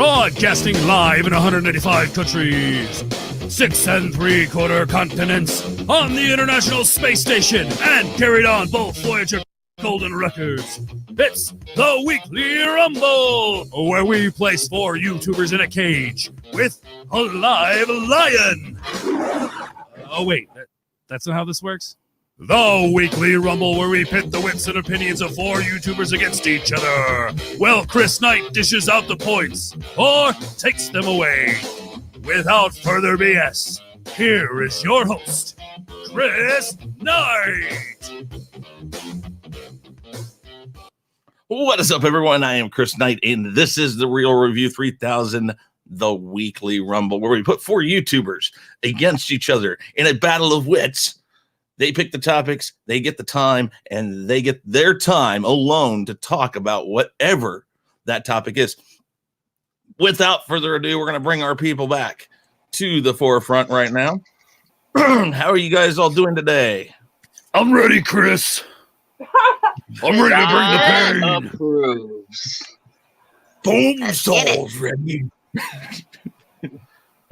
Broadcasting live in 185 countries, 6 3/4 continents, on the International Space Station, and carried on both Voyager Golden Records. It's the Weekly Rumble, where we place 4 YouTubers in a cage with a live lion. Oh, wait, that's not how this works? The Weekly Rumble, where we pit the wits and opinions of 4 YouTubers against each other. Well, Chris Knight dishes out the points or takes them away. Without further BS, here is your host, Chris Knight. What is up, everyone? I am Chris Knight, and this is the Real Review 3000, the Weekly Rumble, where we put 4 YouTubers against each other in a battle of wits. They pick the topics, they get the time, and they get their time alone to talk about whatever that topic is. Without further ado, we're going to bring our people back to the forefront right now. How are you guys all doing today? I'm ready, Chris. I'm ready to bring the pain. Approves. Boom Souls ready.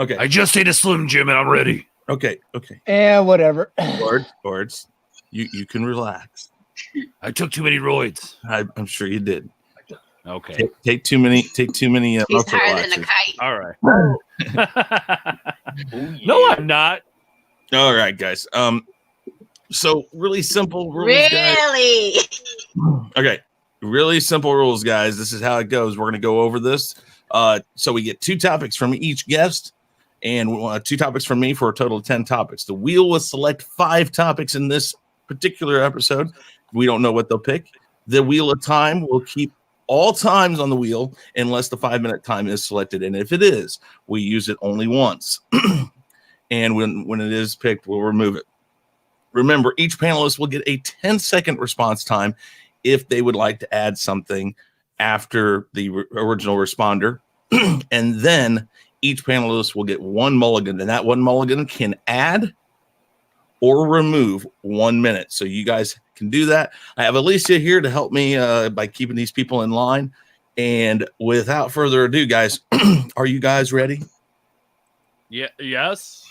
Okay. I just ate a Slim Jim and I'm ready. Okay. Yeah, whatever. Ords, you can relax. I took too many roids. I'm sure you did. Okay. Take too many. He's muscle higher than a relaxers. kite. All right. No, I'm not. All right, guys. So really simple rules, Really? guys. Okay. Really simple rules, guys. This is how it goes. We're gonna go over this. So we get 2 topics from each guest, and 2 topics from me for a total of 10 topics. The wheel will select 5 topics in this particular episode. We don't know what they'll pick. The wheel of time will keep all times on the wheel unless the 5-minute time is selected. And if it is, we use it only once. And when it is picked, we'll remove it. Remember, each panelist will get a 10-second response time if they would like to add something after the original responder. And then each panelist will get 1 mulligan, and that 1 mulligan can add or remove 1 minute. So you guys can do that. I have Alysia here to help me by keeping these people in line. And without further ado, guys, are you guys ready? Yeah. Yes.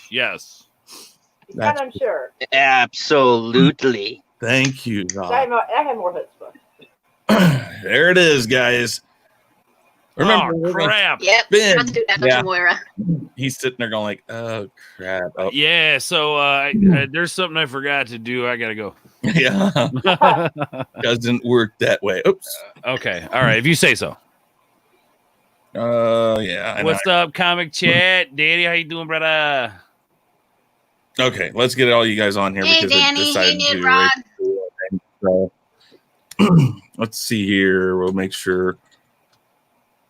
And I'm sure. Absolutely. Thank you, I God. have more chutzpah. There it is, guys. Remember, Oh, crap. Yep. Ben. About to do that, don't Yeah. you, Moira? he's sitting there going like, oh, crap. Oh, Yeah, so there's something I forgot to do. I got to go. yeah. Doesn't work that way. Oops. Okay. All right. If you say so. Yeah. I know. What's up, comic chat? Daddy, how you doing, brother? Okay, let's get all you guys on here Hey, because I Danny. decided Hey, to. Rod. So, let's see here. We'll make sure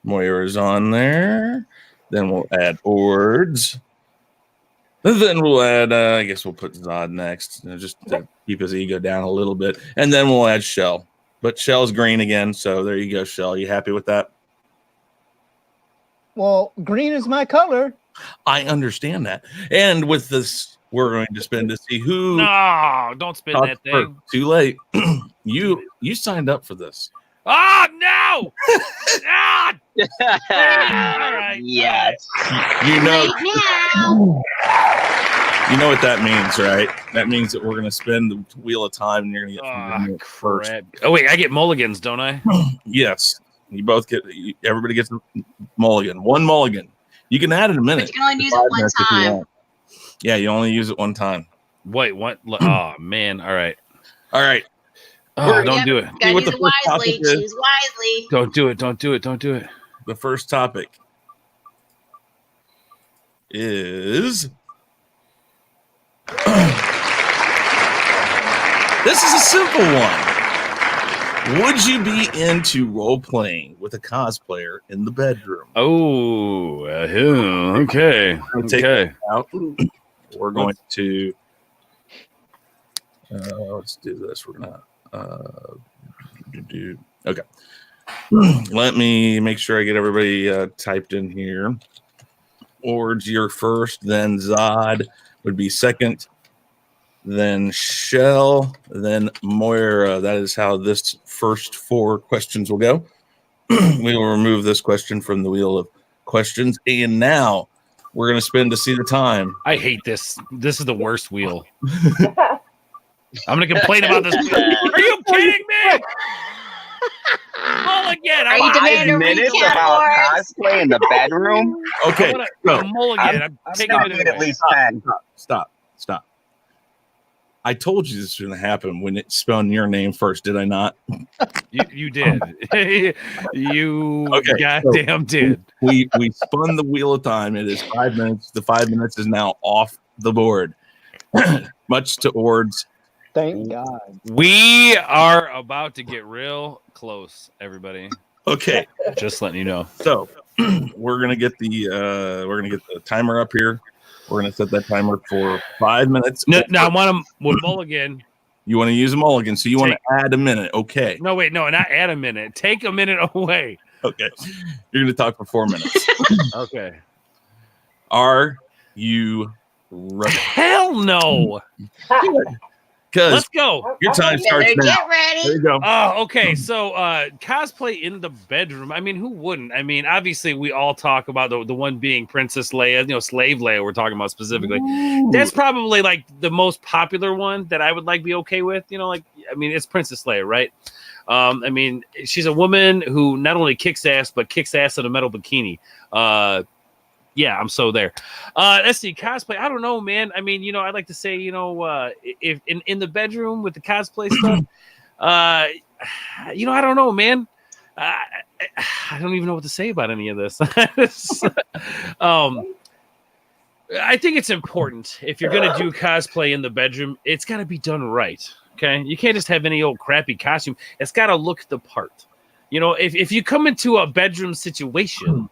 Moira's on there. Then we'll add Ords. And then we'll add, I guess we'll put Zod next, just to keep his ego down a little bit. And then we'll add Shell. But Shell's green again, so there you go, Shell. You happy with that? Well, green is my color. I understand that. And with this, we're going to spin to see who. No, don't spin talks that first. thing. Too late. You signed up for this. Oh, no! Ah! All right. Yes. You know, Right now. you know what that means, right? That means that we're going to spin the wheel of time, and you're going to get Oh, something first. crap. Oh, wait, I get mulligans, don't I? Yes, you both get. Everybody gets a mulligan. 1 mulligan. You can add in a minute. But you can only use it 5 one minutes if you time. want. Yeah, you only use it 1 time. Wait, what? Oh, man. All right. All right. Oh, don't Yep. do it. Gotta what use the it first wisely. topic is. Choose wisely. Don't do it. Don't do it. Don't do it. The first topic is. This is a simple one. Would you be into role playing with a cosplayer in the bedroom? Oh, okay. Take Okay. it out. We're going to. Let's do this. We're gonna. Okay. Let me make sure I get everybody typed in here. Ords, you're first. Then Zod would be second. Then Shell. Then Moira. That is how this first 4 questions will go. We will remove this question from the wheel of questions. And now we're going to spin to see the time. I hate this. This is the worst wheel. I'm going to complain about this. Are you kidding me? Mulligan. Are you demanding a minutes recount, about Ords? cosplay in the bedroom? Okay, go. Mulligan. I'm taking Stop it it at away. least 10. Stop. I told you this was going to happen when it spelled your name first, did I not? You did. You Okay, goddamn did. We spun the wheel of time. It is 5 minutes. The 5 minutes is now off the board. Much to Ord's. Thank God. We are about to get real close, everybody. Okay, Just letting you know. so we're gonna get the timer up here. We're gonna set that timer for 5 minutes. Now I want to with Mulligan. You want to use a mulligan, so you want to add a minute. Okay. No, wait, no, not add a minute. Take a minute away. Okay. You're gonna talk for 4 minutes. Okay. Are you ready? Hell no. Because Let's go. your time starts Better now. get There ready. you go. Oh, okay. So cosplay in the bedroom. I mean, who wouldn't? I mean, obviously we all talk about the one being Princess Leia, Slave Leia we're talking about specifically. That's probably like the most popular one that I would like be okay with. It's Princess Leia, right? I mean, she's a woman who not only kicks ass, but kicks ass in a metal bikini. Yeah, I'm so there. Let's see, cosplay. I don't know, man. I mean, I'd like to say, if in the bedroom with the cosplay stuff, I don't know, man. I don't even know what to say about any of this. I think it's important if you're gonna do cosplay in the bedroom, it's got to be done right. Okay, you can't just have any old crappy costume. It's got to look the part. If you come into a bedroom situation.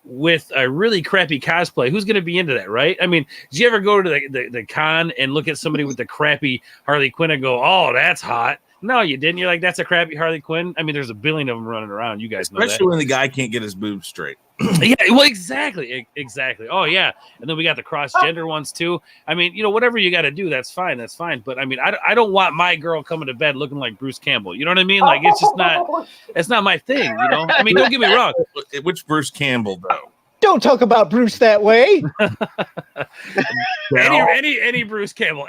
With a really crappy cosplay, who's going to be into that, right? I mean, did you ever go to the con and look at somebody with the crappy Harley Quinn and go, "Oh, that's hot"? No, you didn't. You're like, "That's a crappy Harley Quinn." I mean, there's a billion of them running around. You guys know that. Especially when the guy can't get his boobs straight. Yeah, well, exactly. Oh, yeah. And then we got the cross-gender ones, too. I mean, whatever you got to do, that's fine. But, I mean, I don't want my girl coming to bed looking like Bruce Campbell. You know what I mean? Like, it's not my thing, I mean, don't get me wrong. Which Bruce Campbell, though? Don't talk about Bruce that way. Any Bruce Campbell.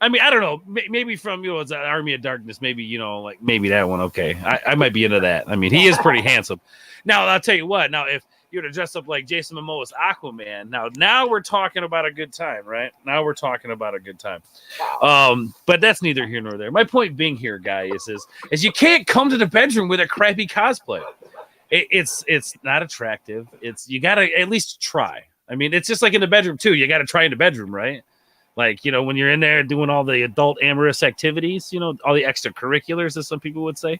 I mean, I don't know. Maybe from it's an Army of Darkness. Maybe maybe that one. Okay, I might be into that. I mean, he is pretty handsome. Now I'll tell you what. Now if you were to dress up like Jason Momoa's Aquaman, now we're talking about a good time, right? Now we're talking about a good time. But that's neither here nor there. My point being here, guys, is you can't come to the bedroom with a crappy cosplay. It's not attractive. You got to at least try. I mean, it's just like in the bedroom too. You got to try in the bedroom, right? Like, when you're in there doing all the adult amorous activities, all the extracurriculars, as some people would say,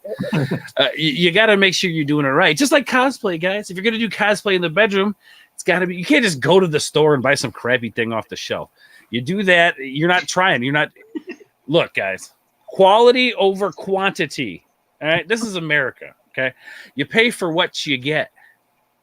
you got to make sure you're doing it right. Just like cosplay, guys. If you're going to do cosplay in the bedroom, it's got to be, you can't just go to the store and buy some crappy thing off the shelf. You do that, you're not trying. Look, guys, quality over quantity. All right. This is America. Okay. You pay for what you get,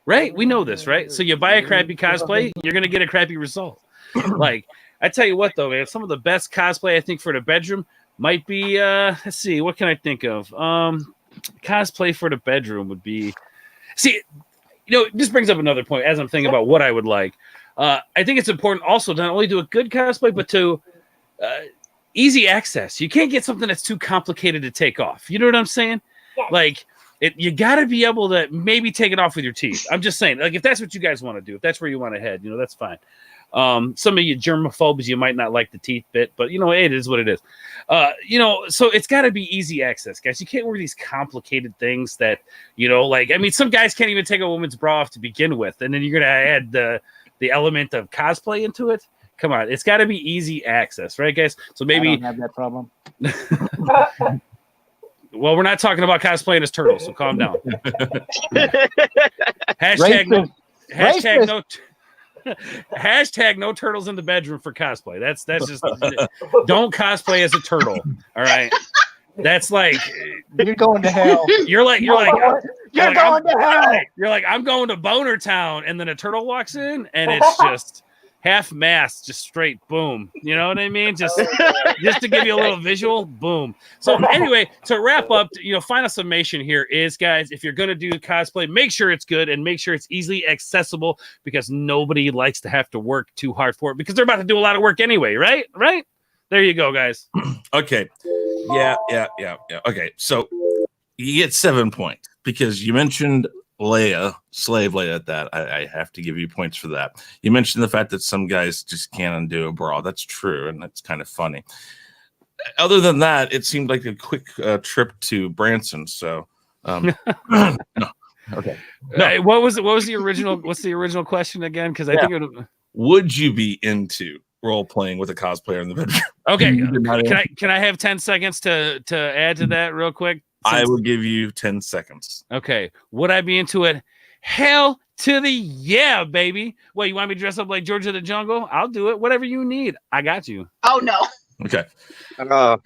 right? We know this, right? So you buy a crappy cosplay, you're going to get a crappy result. Like, I tell you what, though, man, some of the best cosplay I think for the bedroom might be, let's see, what can I think of? Cosplay for the bedroom would be, this brings up another point as I'm thinking about what I would like. I think it's important also to not only do a good cosplay, but to easy access. You can't get something that's too complicated to take off. You know what I'm saying? Yes. Like, you got to be able to maybe take it off with your teeth. I'm just saying, like, if that's what you guys want to do, if that's where you want to head, that's fine. Some of you germaphobes, you might not like the teeth bit, but it is what it is. So it's got to be easy access, guys. You can't wear these complicated things that, some guys can't even take a woman's bra off to begin with, and then you're gonna add the element of cosplay into it. Come on, it's got to be easy access, right, guys? So maybe I don't have that problem. Well, we're not talking about cosplaying as turtles, so calm down. Hashtag no. Hashtag no turtles in the bedroom for cosplay. That's just don't cosplay as a turtle. All right. That's like You're going to hell. you're like You're going to hell. You're like, I'm going to Boner Town, and then a turtle walks in, and it's just half-mast, just straight boom. You know what I mean? Just to give you a little visual, boom. So anyway, to wrap up, final summation here is, guys, if you're gonna do cosplay, make sure it's good and make sure it's easily accessible, because nobody likes to have to work too hard for it, because they're about to do a lot of work anyway, right? Right? There you go, guys. Okay. Yeah. Okay, so you get 7 points because you mentioned Leia, slave Leia. At that, I have to give you points for that. You mentioned the fact that some guys just can't undo a bra. That's true, and that's kind of funny. Other than that, it seemed like a quick trip to Branson. So, no. Okay. No. What was the original? What's the original question again? Because I think would you be into role playing with a cosplayer in the bedroom? Okay. Can I have 10 seconds to add to that real quick? I will give you 10 seconds. Okay. Would I be into it? Hell to the yeah, baby. Well, you want me to dress up like George of the Jungle? I'll do it. Whatever you need. I got you. Oh, no. Okay. No,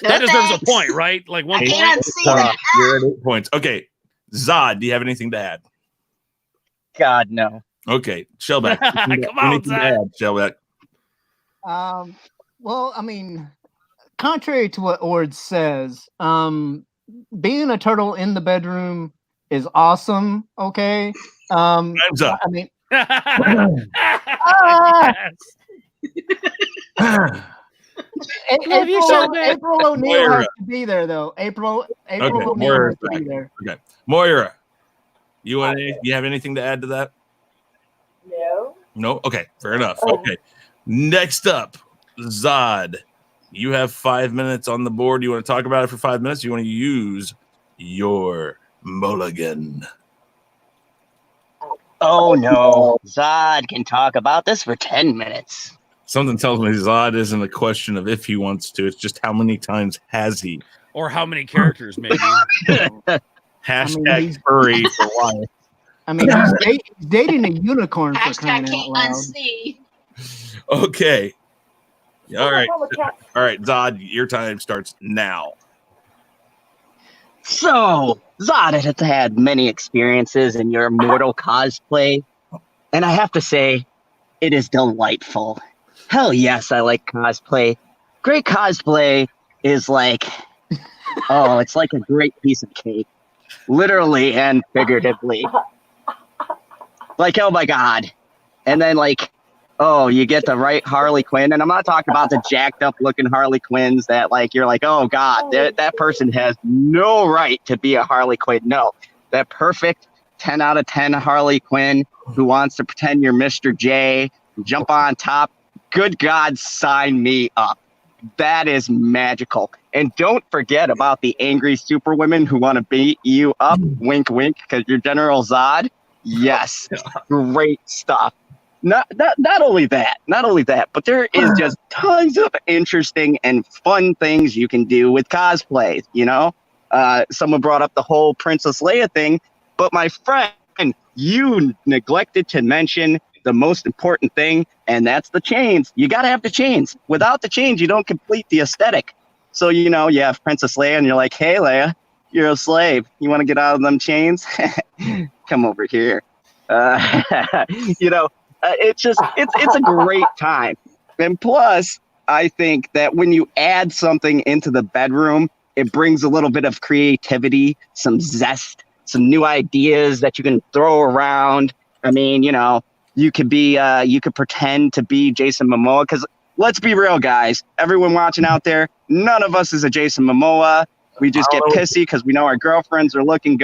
that deserves thanks. a point, right? Like 1 I point. can't see that. You're at 8 points. Okay. Zod, do you have anything to add? God, no. Okay. Shellback. Come on, anything to Zod. add, Shellback? Well, I mean, contrary to what Ords says, being a turtle in the bedroom is awesome. Okay. Time's up. I mean, April O'Neil Moira. has to be there, though. April Okay, O'Neil Moira's has to be back. there. Okay. Moira, you have anything to add to that? No. No? Okay, fair enough. Okay. Next up, Zod. You have 5 minutes on the board. You want to talk about it for 5 minutes? You want to use your mulligan? Oh no, Zod can talk about this for 10 minutes. Something tells me Zod isn't a question of if he wants to. It's just how many times has he? Or how many characters, maybe. Hashtag furry for life. I mean, he's dating a unicorn for crying Hashtag out can't loud. unsee. Okay. All right. All right, Zod, your time starts now. So, Zod has had many experiences in your mortal cosplay, and I have to say, it is delightful. Hell yes, I like cosplay. Great cosplay is like, it's like a great piece of cake, literally and figuratively. Like, oh my God. And then you get the right Harley Quinn, and I'm not talking about the jacked up looking Harley Quinns that you're like, oh God, that person has no right to be a Harley Quinn. No, that perfect 10 out of 10 Harley Quinn who wants to pretend you're Mr. J, jump on top. Good God, sign me up. That is magical. And don't forget about the angry superwomen who want to beat you up. Wink, wink, because you're General Zod. Yes, great stuff. Not only that, but there is just tons of interesting and fun things you can do with cosplays. Someone brought up the whole Princess Leia thing, but my friend, you neglected to mention the most important thing, and that's the chains. You got to have the chains. Without the chains, you don't complete the aesthetic. So, you have Princess Leia, and you're like, hey, Leia, you're a slave. You want to get out of them chains? Come over here. It's a great time. And plus, I think that when you add something into the bedroom, it brings a little bit of creativity, some zest, some new ideas that you can throw around. I mean, you could pretend to be Jason Momoa, because let's be real, guys. Everyone watching out there, none of us is a Jason Momoa. We just get pissy because we know our girlfriends are looking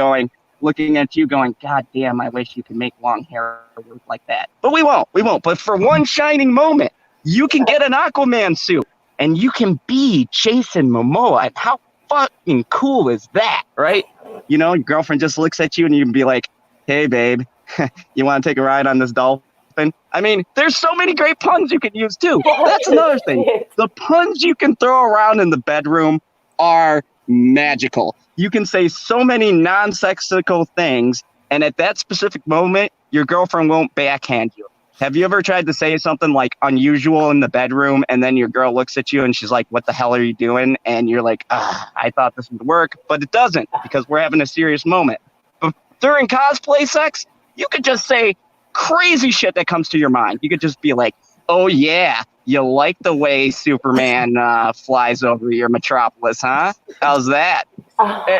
at you going, God damn, I wish you could make long hair like that. But we won't. But for one shining moment, you can get an Aquaman suit and you can be Jason Momoa. And how fucking cool is that, right? Your girlfriend just looks at you and you can be like, hey, babe, you want to take a ride on this dolphin? I mean, there's so many great puns you can use too. That's another thing. The puns you can throw around in the bedroom are magical. You can say so many nonsensical things, and at that specific moment, your girlfriend won't backhand you. Have you ever tried to say something unusual in the bedroom, and then your girl looks at you and she's like, what the hell are you doing? And you're like, I thought this would work, but it doesn't, because we're having a serious moment. But during cosplay sex, you could just say crazy shit that comes to your mind. You could just be like, oh yeah, you like the way Superman flies over your metropolis, huh? How's that?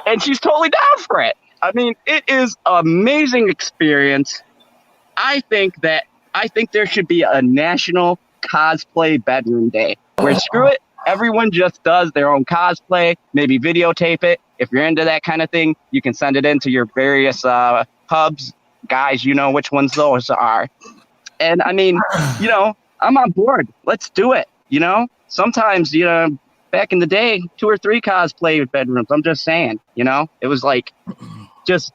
And she's totally down for it. I mean, it is an amazing experience. I think there should be a national cosplay bedroom day where screw it, everyone just does their own cosplay, maybe videotape it. If you're into that kind of thing, you can send it into your various hubs. Guys, you know which ones those are. And I mean, you know, I'm on board. Let's do it. You know, sometimes, you know, back in the day, 2 or 3 cosplay bedrooms. I'm just saying, you know, it was like just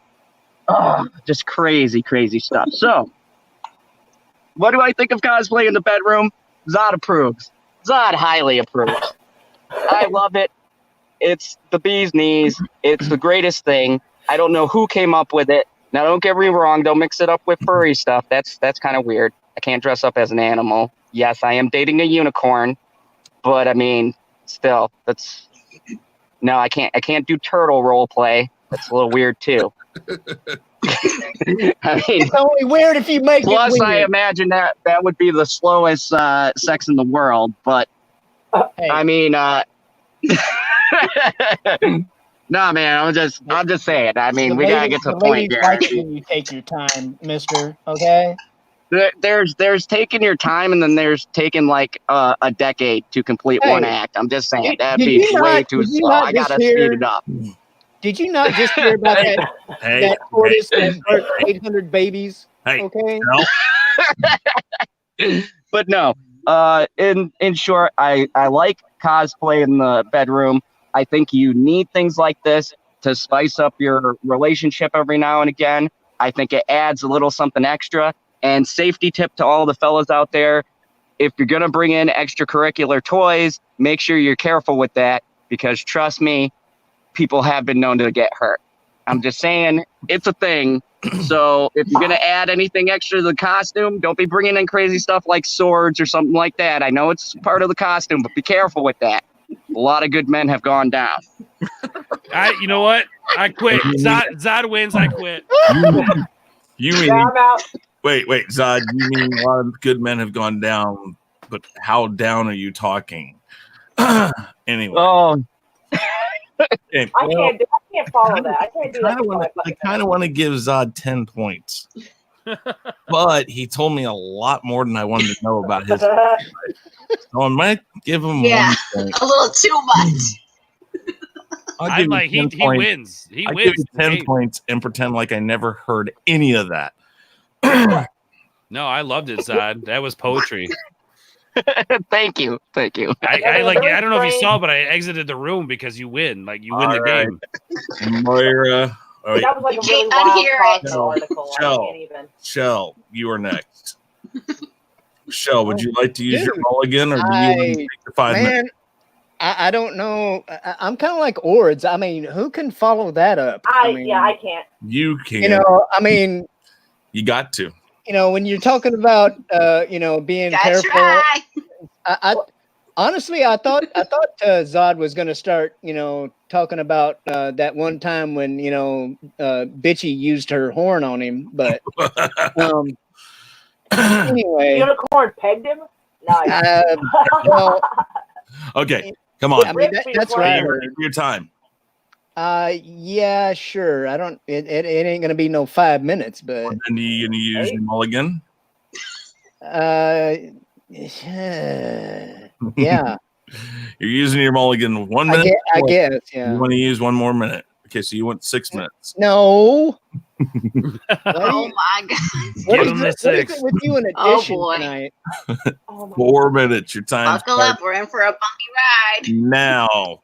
crazy stuff. So what do I think of cosplay in the bedroom? Zod approves. Zod highly approves. I love it. It's the bee's knees. It's the greatest thing. I don't know who came up with it. Now, don't get me wrong. Don't mix it up with furry stuff. That's kind of weird. I can't dress up as an animal. Yes, I am dating a unicorn, but I mean, still, no, I can't do turtle role play. That's a little weird too. I mean, It's only weird if you make plus, it weird. I imagine that would be the slowest sex in the world. But Hey, I mean, no, man, I'm just saying. I mean, we gotta get to the point here. Like it when you take your time, mister. Okay. There's taking your time, and then there's taking like a decade to complete one act. I'm just saying that'd be way too slow. I gotta speed it up. Did you not just hear about that tortoise that birthed 800 babies? Hey, Okay. no. But no, in short, I like cosplay in the bedroom. I think you need things like this to spice up your relationship every now and again. I think it adds a little something extra. And safety tip to all the fellas out there, if you're going to bring in extracurricular toys, make sure you're careful with that, because trust me, people have been known to get hurt. I'm just saying, it's a thing. So if you're going to add anything extra to the costume, don't be bringing in crazy stuff like swords or something like that. I know it's part of the costume, but be careful with that. A lot of good men have gone down. You know what? I quit. Zod wins. I quit. You mean, I'm out. wait, Zod, you mean a lot of good men have gone down, but how down are you talking? Anyway. Oh, Okay, I can't follow that. I can't do that. I kind of want to give Zod 10 points. But he told me a lot more than I wanted to know about his life. So I might give him 1 point. a little too much. I'll give Like you he 10 points. wins. He I'll wins. give you 10 points and pretend like I never heard any of that. No, I loved it, Zod. That was poetry. thank you. I don't know if you saw, but I exited the room because you win. Like you win the game. Moira. All right. That was like a really Can't wild unhear it. Cosmo article. I can't even. Shell, you are next. Shell, would you like to use your mulligan, or do you want to take the 5 minutes? Man, I don't know. I'm kind of like Ords. I mean, who can follow that up? I can't. You can. You know, I mean, You got to. you know, when you're talking about, you know, being Gotta careful. try. I honestly, I thought Zod was going to start, you know, talking about that one time when, you know, Bitchy used her horn on him. But anyway, Unicorn pegged him? Nice. well, Okay, come on. I mean, that's what I Take heard. your time. Yeah, sure. I don't. It ain't gonna be no 5 minutes, but And then you gonna use your mulligan? yeah. You're using your mulligan 1 minute. I guess. You Yeah. want to use 1 more minute. Okay, so you want 6 minutes. No. Oh my god. What Give is him the it 6. with you in Oh, addition boy. tonight? Oh my 4 minutes. Your time. Buckle up. We're in for a bumpy ride. Now.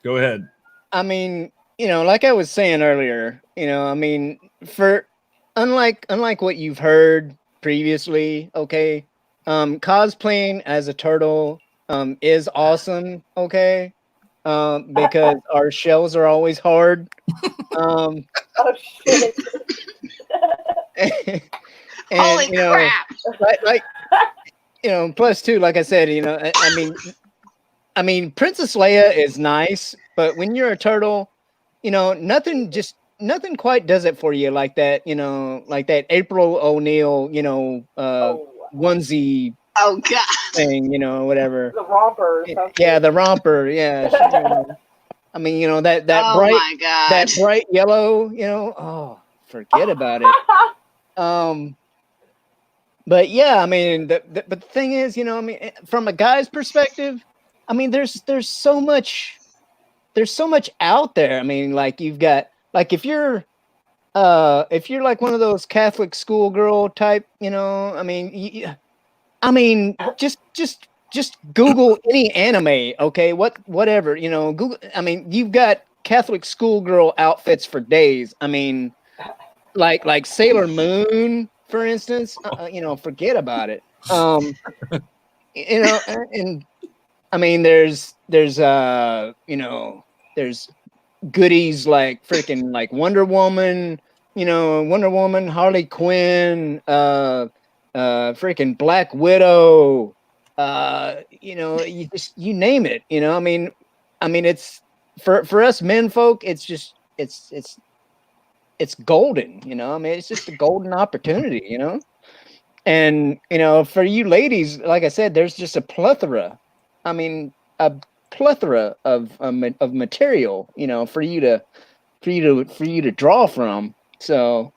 Go ahead. I mean, you know, like I was saying earlier, you know, I mean, for unlike what you've heard previously, okay, cosplaying as a turtle is awesome, okay, because our shells are always hard. Oh shit. And, Holy you know, crap. like you know, plus too, like I said, you know, I mean, Princess Leia is nice, but when you're a turtle, you know, nothing just nothing quite does it for you like that, like that April O'Neil, onesie Oh God. thing, whatever. The romper or something. Yeah, the romper. Yeah. I mean, that Oh bright, my God. that bright yellow, oh, forget about it. But yeah, I mean, but the thing is, from a guy's perspective, I mean, there's so much out there. I mean, like you've got, like if you're like one of those Catholic schoolgirl type, I mean, just Google any anime, okay? Whatever, Google. I mean, you've got Catholic schoolgirl outfits for days. I mean, like Sailor Moon, for instance. Forget about it. And I mean, there's goodies like freaking like Wonder Woman, Harley Quinn, freaking Black Widow, you name it, I mean it's for us men folk, it's just it's golden, I mean it's just a golden opportunity, and for you ladies, like I said, there's just a plethora of material, for you to draw from. So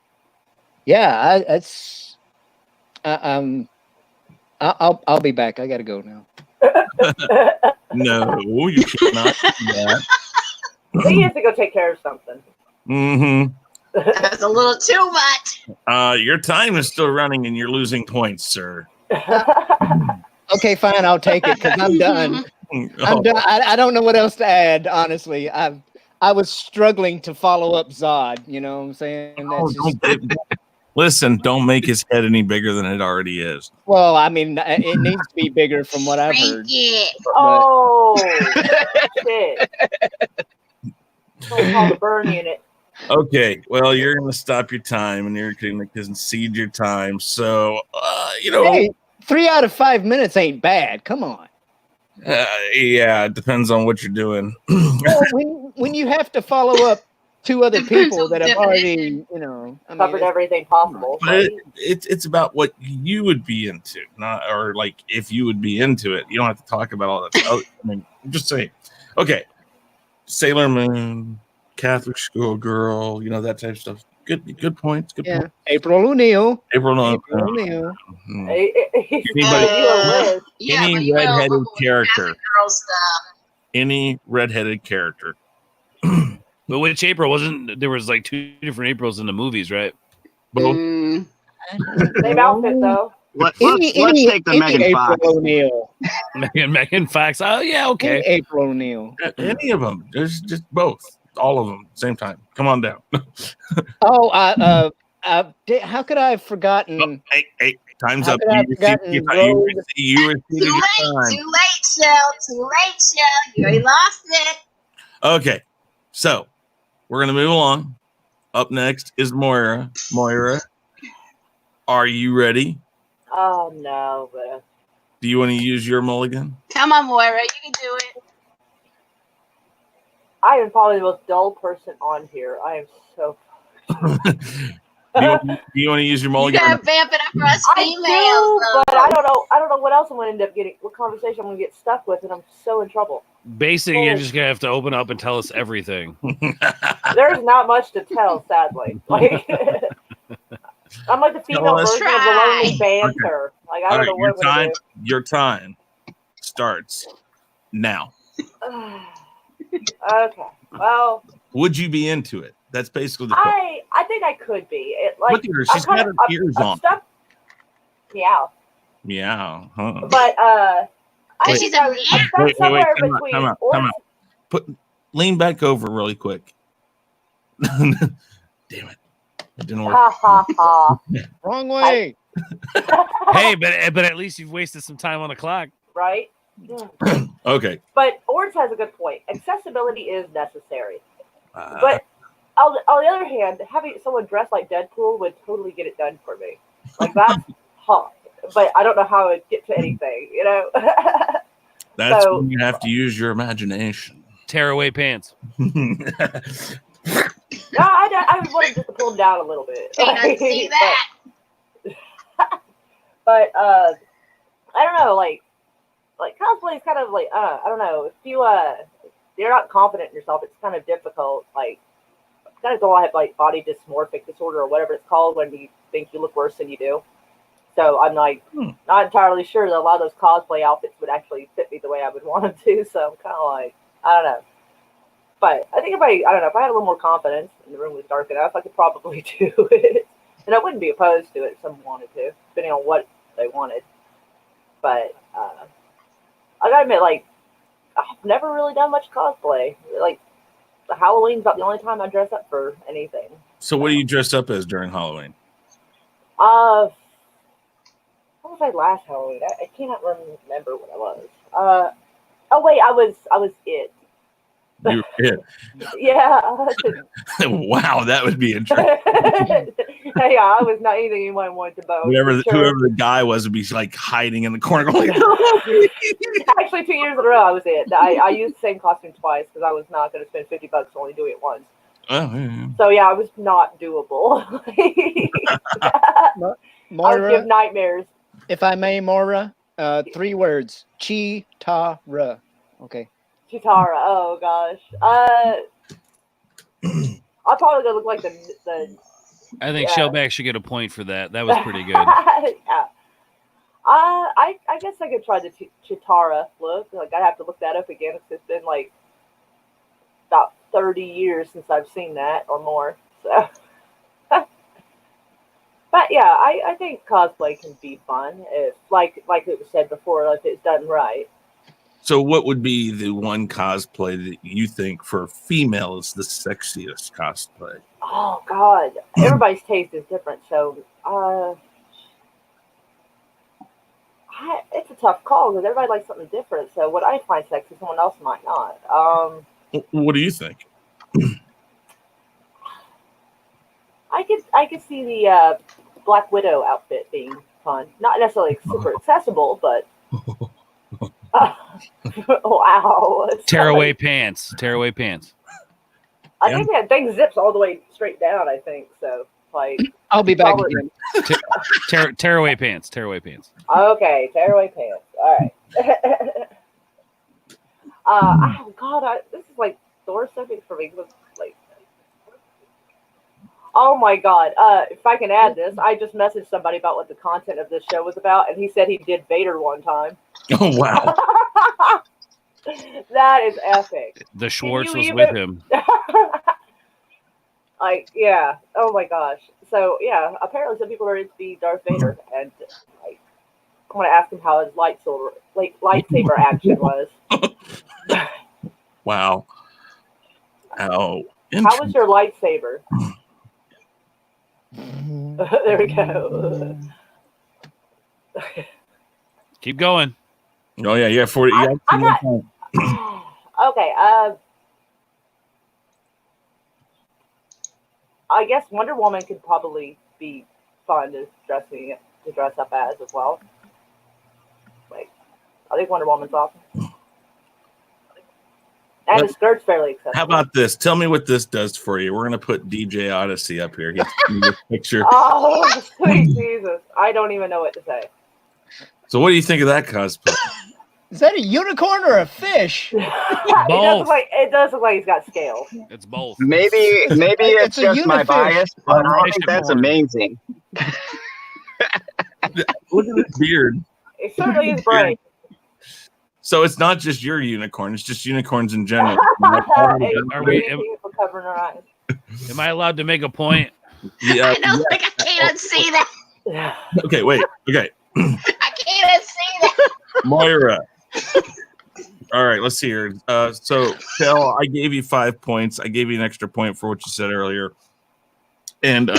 yeah, I'll be back. I gotta go now. No, you cannot do that. He has to go take care of something. Mm-hmm. That's a little too much. Your time is still running and you're losing points, sir. Okay, fine. I'll take it because I'm done. I'm done. I don't know what else to add, honestly. I was struggling to follow up Zod. You know what I'm saying? Listen, don't make his head any bigger than it already is. Well, I mean, it needs to be bigger from what I've heard. Oh, shit. Don't call the burn unit. Okay, well, you're going to stop your time and you're going to concede your time. So, Hey, 3 out of 5 minutes ain't bad. Come on. Yeah, it depends on what you're doing. Well, when you have to follow up 2 other people that have already, covered everything possible. But it's about what you would be into, not or like if you would be into it. You don't have to talk about all that stuff. I mean, I'm just saying. Okay, Sailor Moon, Catholic schoolgirl, that type of stuff. Good points. Good points. April O'Neil. O'Neil. Any redheaded character. Any redheaded character. But which April wasn't? There was like 2 different Aprils in the movies, right? Both. Same outfit though. Let's take the Megan Fox. O'Neil. Megan Fox. Oh yeah, okay. April O'Neil. Any of them. There's just both. All of them, same time. Come on down. How could I have forgotten? Oh, hey, time's up. You received Too late, Shell. You already lost it. Okay, so we're gonna move along. Up next is Moira. Moira, are you ready? Oh no, but Do you want to use your mulligan? Come on, Moira. You can do it. I am probably the most dull person on here. I am so. Do you want to use your You mulligan? gotta vamp it up for us I females. do, though. but I don't know what else I'm going to end up getting. What conversation I'm going to get stuck with, and I'm so in trouble. Basically, you're just gonna have to open up and tell us everything. There's not much to tell, sadly. Like, I'm like the female version of the lonely banter. Like I don't know what I'm going to do. Your time starts now. Okay. Well, Would you be into it? That's basically the question. I think I could be. Like, Look at her. She's got her ears on. Stuck. Meow. Meow. Huh. But I Wait. think I'm stuck somewhere between. Time out. Lean back over really quick. Damn it. It didn't work. Ha ha ha. Wrong way. Hey, but at least you've wasted some time on the clock. Right? Okay. But Ords has a good point. Accessibility is necessary. But on the other hand, having someone dressed like Deadpool would totally get it done for me. Like that's hot. But I don't know how it get to anything, That's when you have to use your imagination. Tear away pants. No, I wanted just to pull them down a little bit. Can't see that. But I don't know, like cosplay is kind of like I don't know, if you're not confident in yourself, it's kind of difficult. Like kind of don't have like body dysmorphic disorder or whatever it's called when you think you look worse than you do. So I'm like not entirely sure that a lot of those cosplay outfits would actually fit me the way I would want them to. So I'm kind of like, I don't know. But I think if I had a little more confidence and the room was dark enough, I could probably do it. And I wouldn't be opposed to it if someone wanted to, depending on what they wanted. But I gotta admit, like, I've never really done much cosplay. Like, Halloween's about the only time I dress up for anything. So what do you dress up as during Halloween? What was I last Halloween? I cannot remember what I was. Oh wait, I was it. You were it. Yeah. Wow, that would be interesting. Yeah, I was not anything anyone wanted to bone. Whoever the guy was would be like hiding in the corner going, Actually, 2 years in a row, I was it. I used the same costume twice because I was not going to spend $50 to only do it once. oh, yeah. So yeah, I was not doable. I would give nightmares. If I may, Moira, 3 words: Chitara. Okay. Chitara. Oh gosh. I'll probably go look like the I think Yeah. Shellback should get a point for that. That was pretty good. Yeah. I guess I could try the Chitara look. Like I have to look that up again because it's been like about 30 years since I've seen that or more. So, but yeah, I think cosplay can be fun if, like it was said before, if it's done right. So what would be the one cosplay that you think for a female is the sexiest cosplay? Oh God, everybody's taste is different, so it's a tough call because everybody likes something different. So what I find sexy, someone else might not. What do you think? I could see the Black Widow outfit being fun. Not necessarily super accessible, but wow. Tearaway pants. Tearaway pants. I think that thing zips all the way straight down. I think so. Like I'll be back probably- again. Tearaway pants. Tearaway pants. Okay, tearaway pants. All right. Oh God, this is like sore subject for me. Like, oh my God. If I can add this, I just messaged somebody about what the content of this show was about, and he said he did Vader one time. Oh, wow. That is epic. The Schwartz you was even- with him. Like, yeah. Oh my gosh. So yeah, apparently some people are into the Darth Vader, and like, I'm gonna ask him how his lightsaber action was. Wow. Oh, How was your lightsaber? There we go. Keep going. Oh yeah, yeah, 40. I Yeah, got- okay. I guess Wonder Woman could probably be fun to dress up as well. Like, I think Wonder Woman's awesome. And the skirt's fairly accessible. how about this? Tell me what this does for you. We're gonna put DJ Odyssey up here. He's in this picture. Oh, sweet Jesus. I don't even know what to say. So what do you think of that cosplay? Is that a unicorn or a fish? Both. It does look like he's got scales. It's both. Maybe it's It's a just my unifish. bias, but I Fish think that's porn. amazing. Look at this beard. It certainly is bright. So it's not just your unicorn; it's just unicorns in general. Are we- For covering her eyes. Am I allowed to make a point? Yeah. I know, like I can't unsee that. Okay. Wait. Okay. I can't unsee that. Moira. All right, let's see here. So, Kel, I gave you 5 points. I gave you an extra point for what you said earlier. And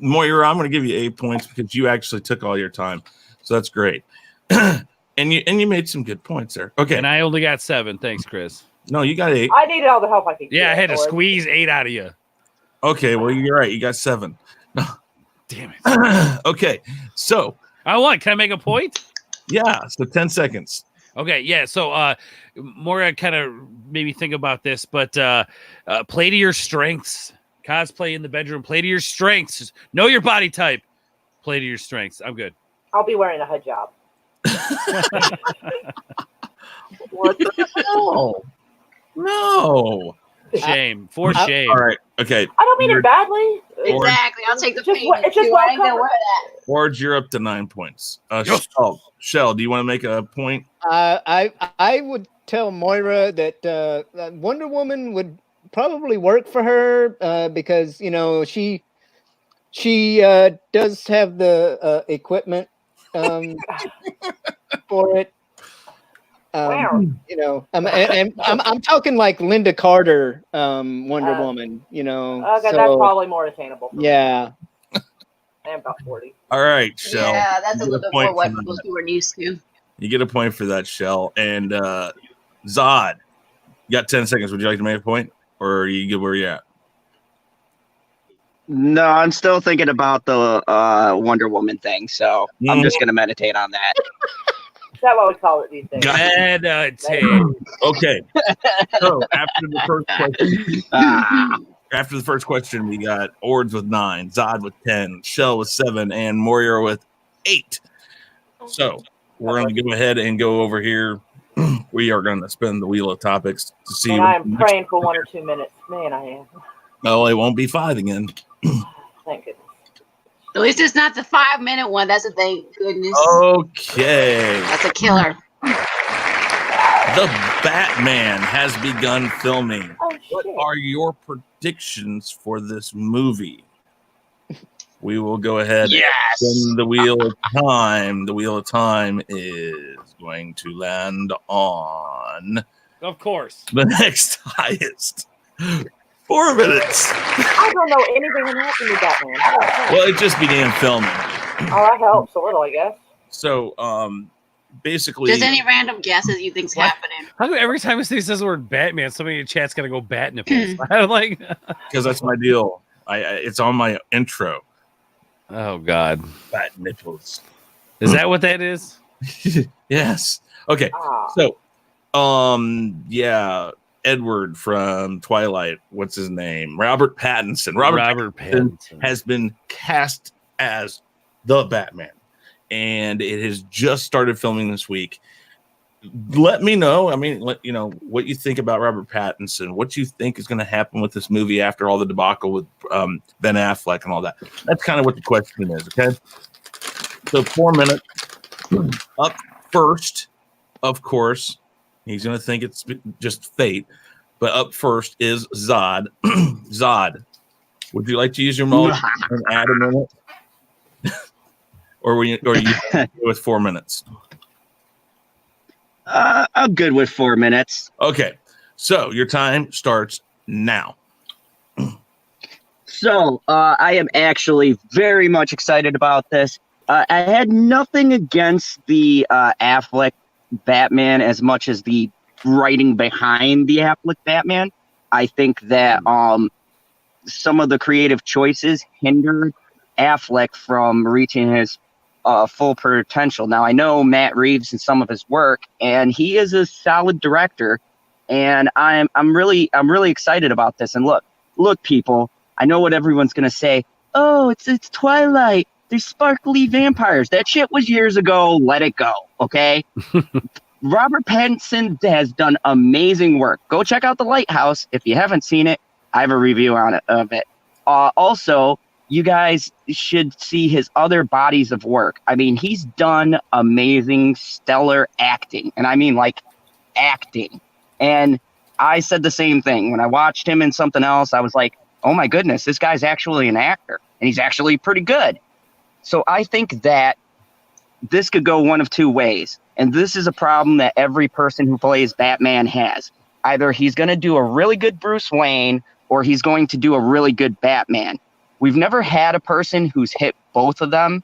Moira, I'm going to give you 8 points because you actually took all your time. So that's great. and you made some good points there. Okay. And I only got 7. Thanks, Chris. No, you got 8. I needed all the help I could get. Yeah, I had to Lord. squeeze 8 out of you. Okay, well, you're right. You got 7. Damn it. Okay, so I want. Can I make a point? yeah, so 10 seconds. Okay, yeah. So, Moira kind of made me think about this, but play to your strengths. Cosplay in the bedroom. Play to your strengths. Know your body type. Play to your strengths. I'm good. I'll be wearing a hijab. What the hell? No. Shame. For shame. All right. Okay. I don't mean it badly. Exactly. I'll take the It's just pain. what- it's just too. well I ain't gonna covered. wear that. Ords, you're up to 9 points. Yes. Shell, do you want to make a point? I would tell Moira that Wonder Woman would probably work for her because she does have the equipment for it. Wow. I'm talking like Linda Carter, Wonder Woman. Okay, that's probably more attainable. For me. Yeah. I'm about 40. All right, Shell. Yeah, that's You a get little bit point more what for most that. people are used to. You get a point for that, Shell. And Zod, you got 10 seconds. Would you like to make a point? Or are you good where you're at? No, I'm still thinking about the Wonder Woman thing, so I'm just gonna meditate on that. Is that what we call it these days? Got it. Meditate. Okay. So after the first question, we got Ords with 9, Zod with 10, Shell with 7, and Moira with 8. So we're going to go ahead and go over here. We are going to spin the wheel of topics to see. And I am praying for 1 or 2 minutes. Man, I am. No, it won't be 5 again. Thank goodness. At least it's not the 5-minute one. That's a thank goodness. Okay. That's a killer. The Batman has begun filming. Oh, What shit. are your predictions for this movie? We will go ahead and spin the wheel of time. The wheel of time is going to land on Of course. the next highest. 4 minutes. I don't know anything that happened to Batman. Well, it just began filming. Oh, that helps a little, I guess. So, basically, Just any random guesses you think's What? happening. How come every time he says the word Batman, somebody in the chat's gonna go bat nipples? I'm like, because that's my deal. It's on my intro. oh God, Bat nipples. is that what that is? Yes. Okay. Ah. So, yeah, Edward from Twilight. What's his name? Robert Pattinson. Robert Pattinson. has been cast as the Batman, and it has just started filming this week. Let me know. I mean, what you think about Robert Pattinson. What you think is going to happen with this movie after all the debacle with Ben Affleck and all that. That's kind of what the question is. Okay. So 4 minutes. Up first, of course, he's going to think it's just fate. But up first is Zod. Zod, would you like to use your mode and add a minute? or you with 4 minutes? I'm good with 4 minutes. Okay. So your time starts now. So I am actually very much excited about this. I had nothing against the Affleck Batman as much as the writing behind the Affleck Batman. I think that some of the creative choices hindered Affleck from reaching his full potential. Now I know Matt Reeves and some of his work, and he is a solid director, and I'm really excited about this. And look, people, I know what everyone's gonna say. Oh, it's Twilight. There's sparkly vampires. That shit was years ago. Let it go, okay? Robert Pattinson has done amazing work. Go check out The Lighthouse if you haven't seen it. I have a review of it. Also, you guys should see his other bodies of work. I mean, he's done amazing, stellar acting, and I mean like acting. And I said the same thing when I watched him in something else. I was like, oh my goodness, this guy's actually an actor, and he's actually pretty good. So I think that this could go one of two ways. And this is a problem that every person who plays Batman has. Either he's going to do a really good Bruce Wayne, or he's going to do a really good Batman. We've never had a person who's hit both of them.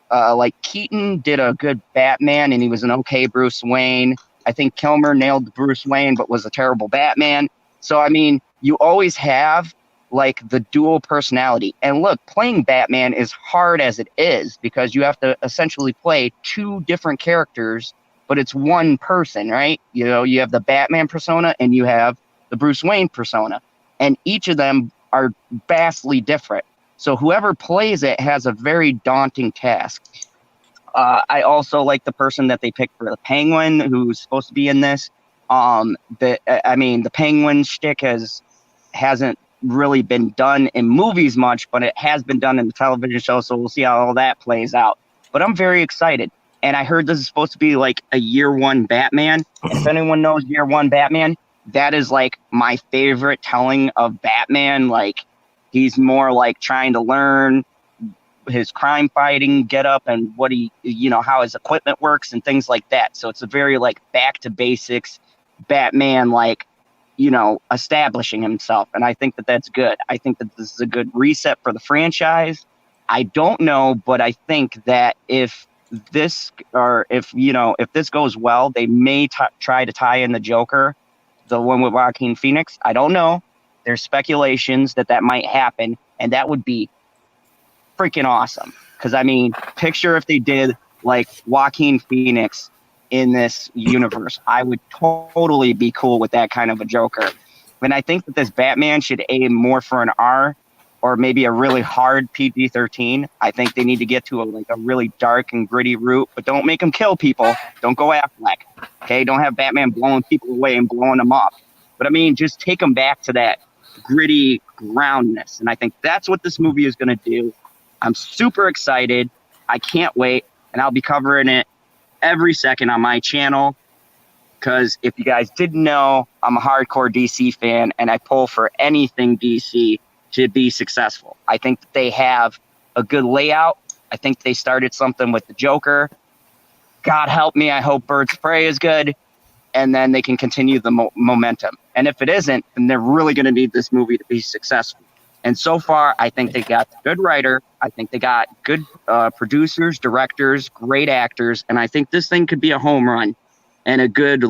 Like Keaton did a good Batman, and he was an okay Bruce Wayne. I think Kilmer nailed Bruce Wayne, but was a terrible Batman. So, I mean, you always have like the dual personality. And look, playing Batman is hard as it is because you have to essentially play two different characters, but it's one person, right? You know, you have the Batman persona and you have the Bruce Wayne persona. And each of them are vastly different. So whoever plays it has a very daunting task. I also like the person that they picked for the Penguin, who's supposed to be in this. The Penguin shtick hasn't really been done in movies much, but it has been done in the television show, so we'll see how all that plays out. But I'm very excited. And I heard this is supposed to be like a year one Batman. And if anyone knows year one Batman, that is like my favorite telling of Batman. Like, he's more like trying to learn his crime fighting get up and what how his equipment works and things like that. So it's a very like back to basics Batman, like, establishing himself. And I think that that's good. I think that this is a good reset for the franchise. I don't know, but I think that if this goes well, they may try to tie in the Joker, the one with Joaquin Phoenix. I don't know. There's speculations that might happen, and that would be freaking awesome. Because picture if they did like Joaquin Phoenix in this universe. I would totally be cool with that kind of a Joker. And I think that this Batman should aim more for an R or maybe a really hard PG-13. I think they need to get to a really dark and gritty route, but don't make him kill people. Don't go Affleck. Okay, don't have Batman blowing people away and blowing them up. But just take them back to that gritty groundness. And I think that's what this movie is going to do. I'm super excited. I can't wait. And I'll be covering it every second on my channel. Because if you guys didn't know, I'm a hardcore DC fan, and I pull for anything DC to be successful. I think that they have a good layout. I think they started something with the Joker. God help me, I hope Birds of Prey is good. And then they can continue the momentum. And if it isn't, then they're really going to need this movie to be successful. And so far, I think they got a good writer. I think they got good producers, directors, great actors. And I think this thing could be a home run and a good,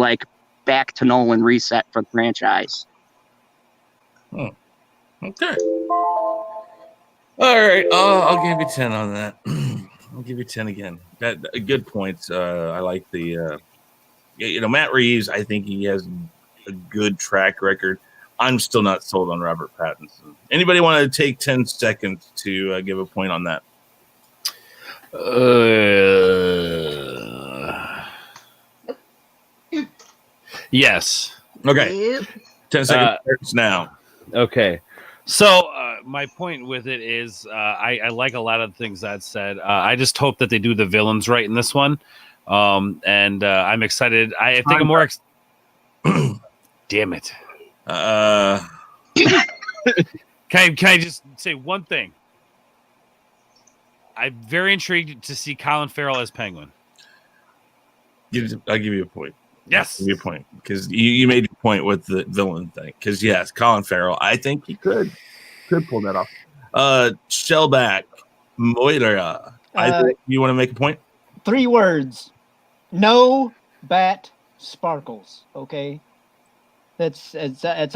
back to Nolan reset for the franchise. Okay. All right. I'll give you 10 on that. I'll give you 10 again. Good points. I like the, Matt Reeves. I think he has a good track record. I'm still not sold on Robert Pattinson. Anybody want to take 10 seconds to give a point on that? Yes. Okay. 10 seconds starts now. Okay. So my point with it is I like a lot of the things that said. I just hope that they do the villains right in this one. And I'm excited. I think I'm more damn it. Can I just say one thing? I'm very intrigued to see Colin Farrell as Penguin. I'll give you a point. Yes. I'll give you a point because you made your point with the villain thing. Because yes, Colin Farrell, I think he could pull that off. Shellback, Moira. I think you want to make a point? 3 words. No bat sparkles. Okay. That's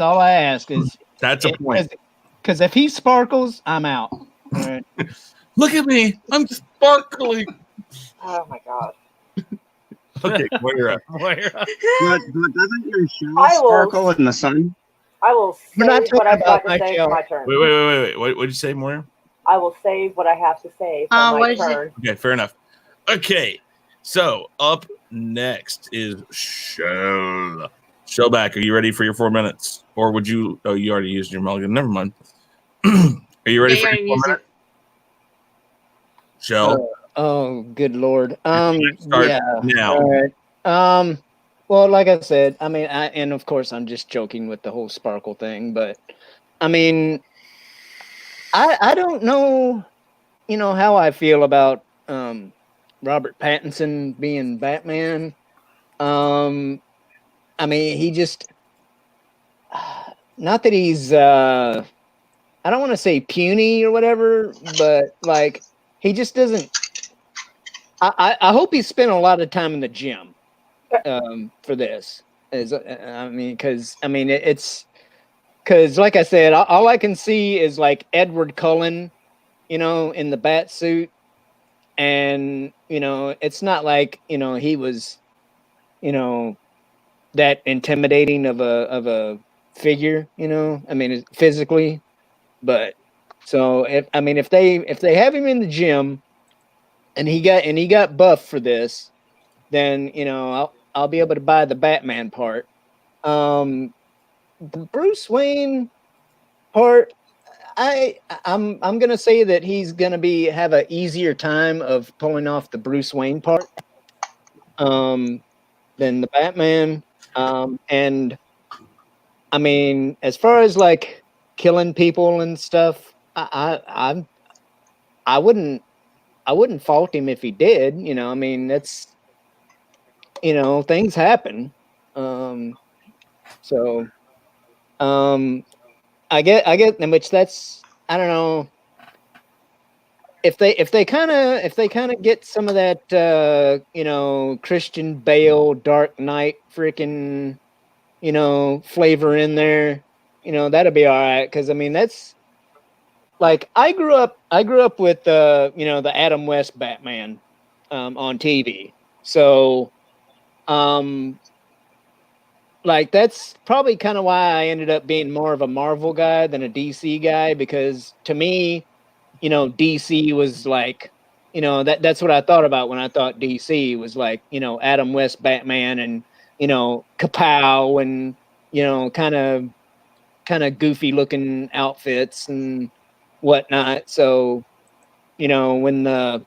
all I ask is that's a point. Because if he sparkles, I'm out. All right. Look at me, I'm sparkling. Oh my god. Okay, Moira. But doesn't your shell sparkle in the sun? I will save what I've got to say for my turn. Wait. What did you say, Moira? I will save what I have to say for my turn. Okay, fair enough. Okay, so up next is Shellback. Are you ready for your 4 minutes? Or would you? Oh, you already used your mulligan. Never mind. Are you ready for your 4 minutes? Shell. Oh, good Lord. Start now. All right. Well, like I said, and of course I'm just joking with the whole sparkle thing, but I don't know, how I feel about Robert Pattinson being Batman. He just not that he's I don't want to say puny or whatever, but he just doesn't. I hope he spent a lot of time in the gym for this. It's because, like I said, all I can see is Edward Cullen, in the bat suit, and it's not like he was, that intimidating of a figure, physically, But so if they have him in the gym and he got buffed for this, then I'll be able to buy the Batman part. The Bruce Wayne part, I'm gonna say that he's gonna have an easier time of pulling off the Bruce Wayne part than the Batman. And I mean, as far as like killing people and stuff, I wouldn't fault him if he did. I mean, that's things happen. So I get which that's I don't know if they kind of get some of that Christian Bale Dark Knight freaking flavor in there, that'll be all right. Because I mean that's like I grew up with the Adam West Batman on TV, so like that's probably kind of why I ended up being more of a Marvel guy than a DC guy, because to me, DC was like, that's what I thought about when I thought DC was like, Adam West Batman and, kapow and, kind of goofy looking outfits and whatnot. So, when the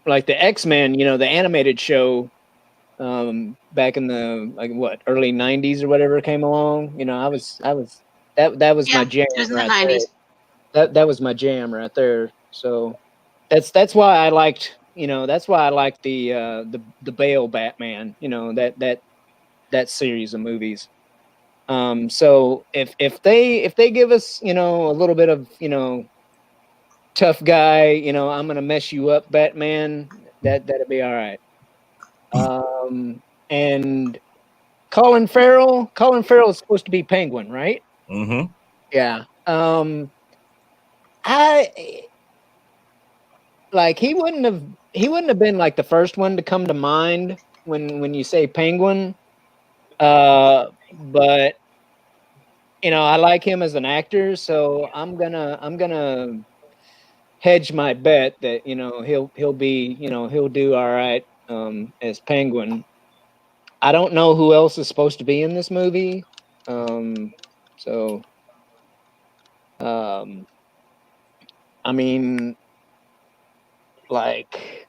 like the X-Men, the animated show, back in the early 90s or whatever came along, that was my jam. It was in the right 90s. that was my jam right there. So that's why I liked the Bale Batman, that series of movies. So if they give us a little bit of tough guy, I'm gonna mess you up Batman, that'll be all right. And Colin Farrell is supposed to be Penguin, right? Mm-hmm. Yeah. I like he wouldn't have been like the first one to come to mind when you say Penguin. But I like him as an actor, so I'm gonna hedge my bet that he'll do all right as Penguin. I don't know who else is supposed to be in this movie. I mean, like,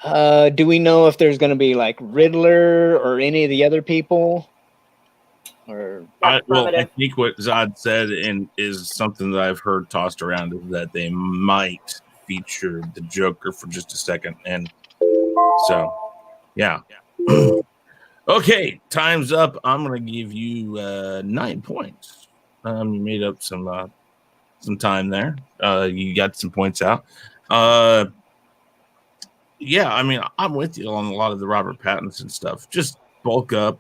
do we know if there's going to be like Riddler or any of the other people? Or I think what Zod said and is something that I've heard tossed around is that they might feature the Joker for just a second, and so yeah. Okay, time's up. I'm gonna give you 9 points. You made up some time there. You got some points out. Yeah, I mean, I'm with you on a lot of the Robert Pattinson stuff. Just bulk up,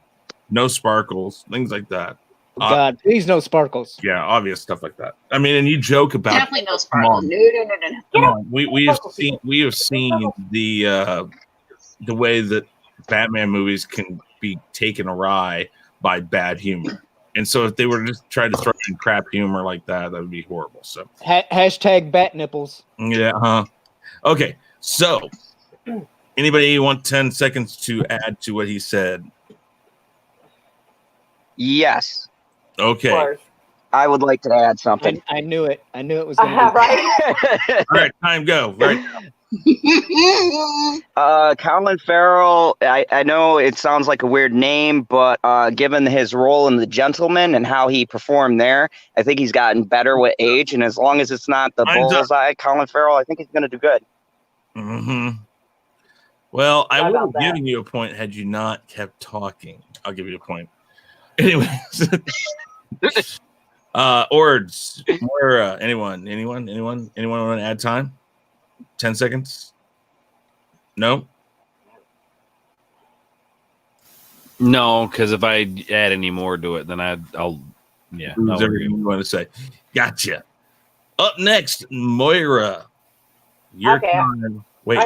no sparkles, things like that. God, please no sparkles. Yeah, obvious stuff like that. I mean, and you joke about Definitely no sparkles. No. Come on. We have seen the way that Batman movies can be taken awry by bad humor. And so if they were to just try to throw in crap humor like that would be horrible. So hashtag bat nipples. Yeah, Okay, so anybody want 10 seconds to add to what he said? Yes. Okay. I would like to add something. I knew it. I knew it was going to be right. All right, time go. Right now. Colin Farrell, I know it sounds like a weird name, but given his role in The Gentleman and how he performed there, I think he's gotten better with age. And as long as it's not the bullseye Colin Farrell, I think he's going to do good. Mm-hmm. Well, I would have given you a point had you not kept talking. I'll give you a point. Anyways. Ords, Moira, anyone want to add time? 10 seconds? No? No, because if I add any more to it, then I'll lose everything you want to say. Gotcha. Up next, Moira. Your time. Wait.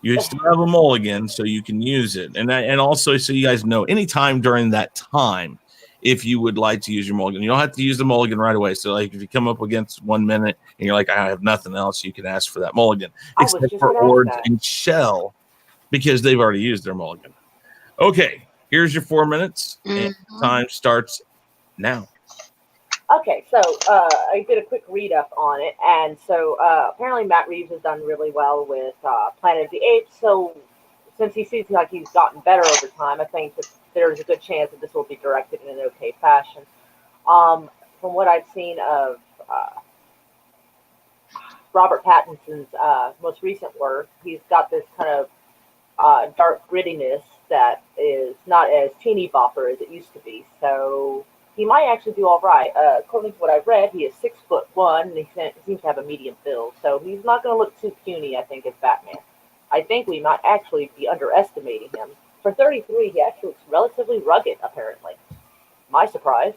You still have a mulligan, so you can use it. And also, so you guys know, anytime during that time, if you would like to use your mulligan. You don't have to use the mulligan right away. So like if you come up against 1 minute and you're like, I have nothing else, you can ask for that mulligan. Except for Ords and Shell, because they've already used their mulligan. Okay, here's your 4 minutes, and time starts now. Okay, so I did a quick read up on it, and so apparently Matt Reeves has done really well with Planet of the Apes. So since he seems like he's gotten better over time, I think that there's a good chance that this will be directed in an okay fashion. From what I've seen of Robert Pattinson's most recent work, he's got this kind of dark grittiness that is not as teeny bopper as it used to be. So he might actually do all right. According to what I've read, he is 6'1", and he seems to have a medium build. So he's not going to look too puny, I think, as Batman. I think we might actually be underestimating him. For 33, he actually looks relatively rugged, apparently. My surprise.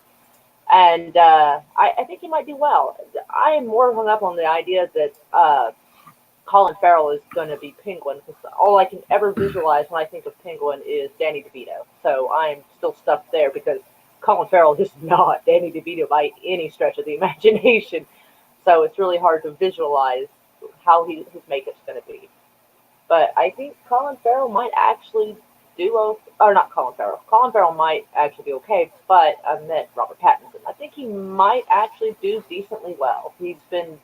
And I think he might do well. I am more hung up on the idea that Colin Farrell is going to be Penguin, because all I can ever visualize when I think of Penguin is Danny DeVito. So I'm still stuck there, because Colin Farrell is not Danny DeVito by any stretch of the imagination. So it's really hard to visualize how his makeup's going to be. But I think Colin Farrell might actually do, or not Colin Farrell. Colin Farrell might actually be okay, but I meant Robert Pattinson. I think he might actually do decently well. He's been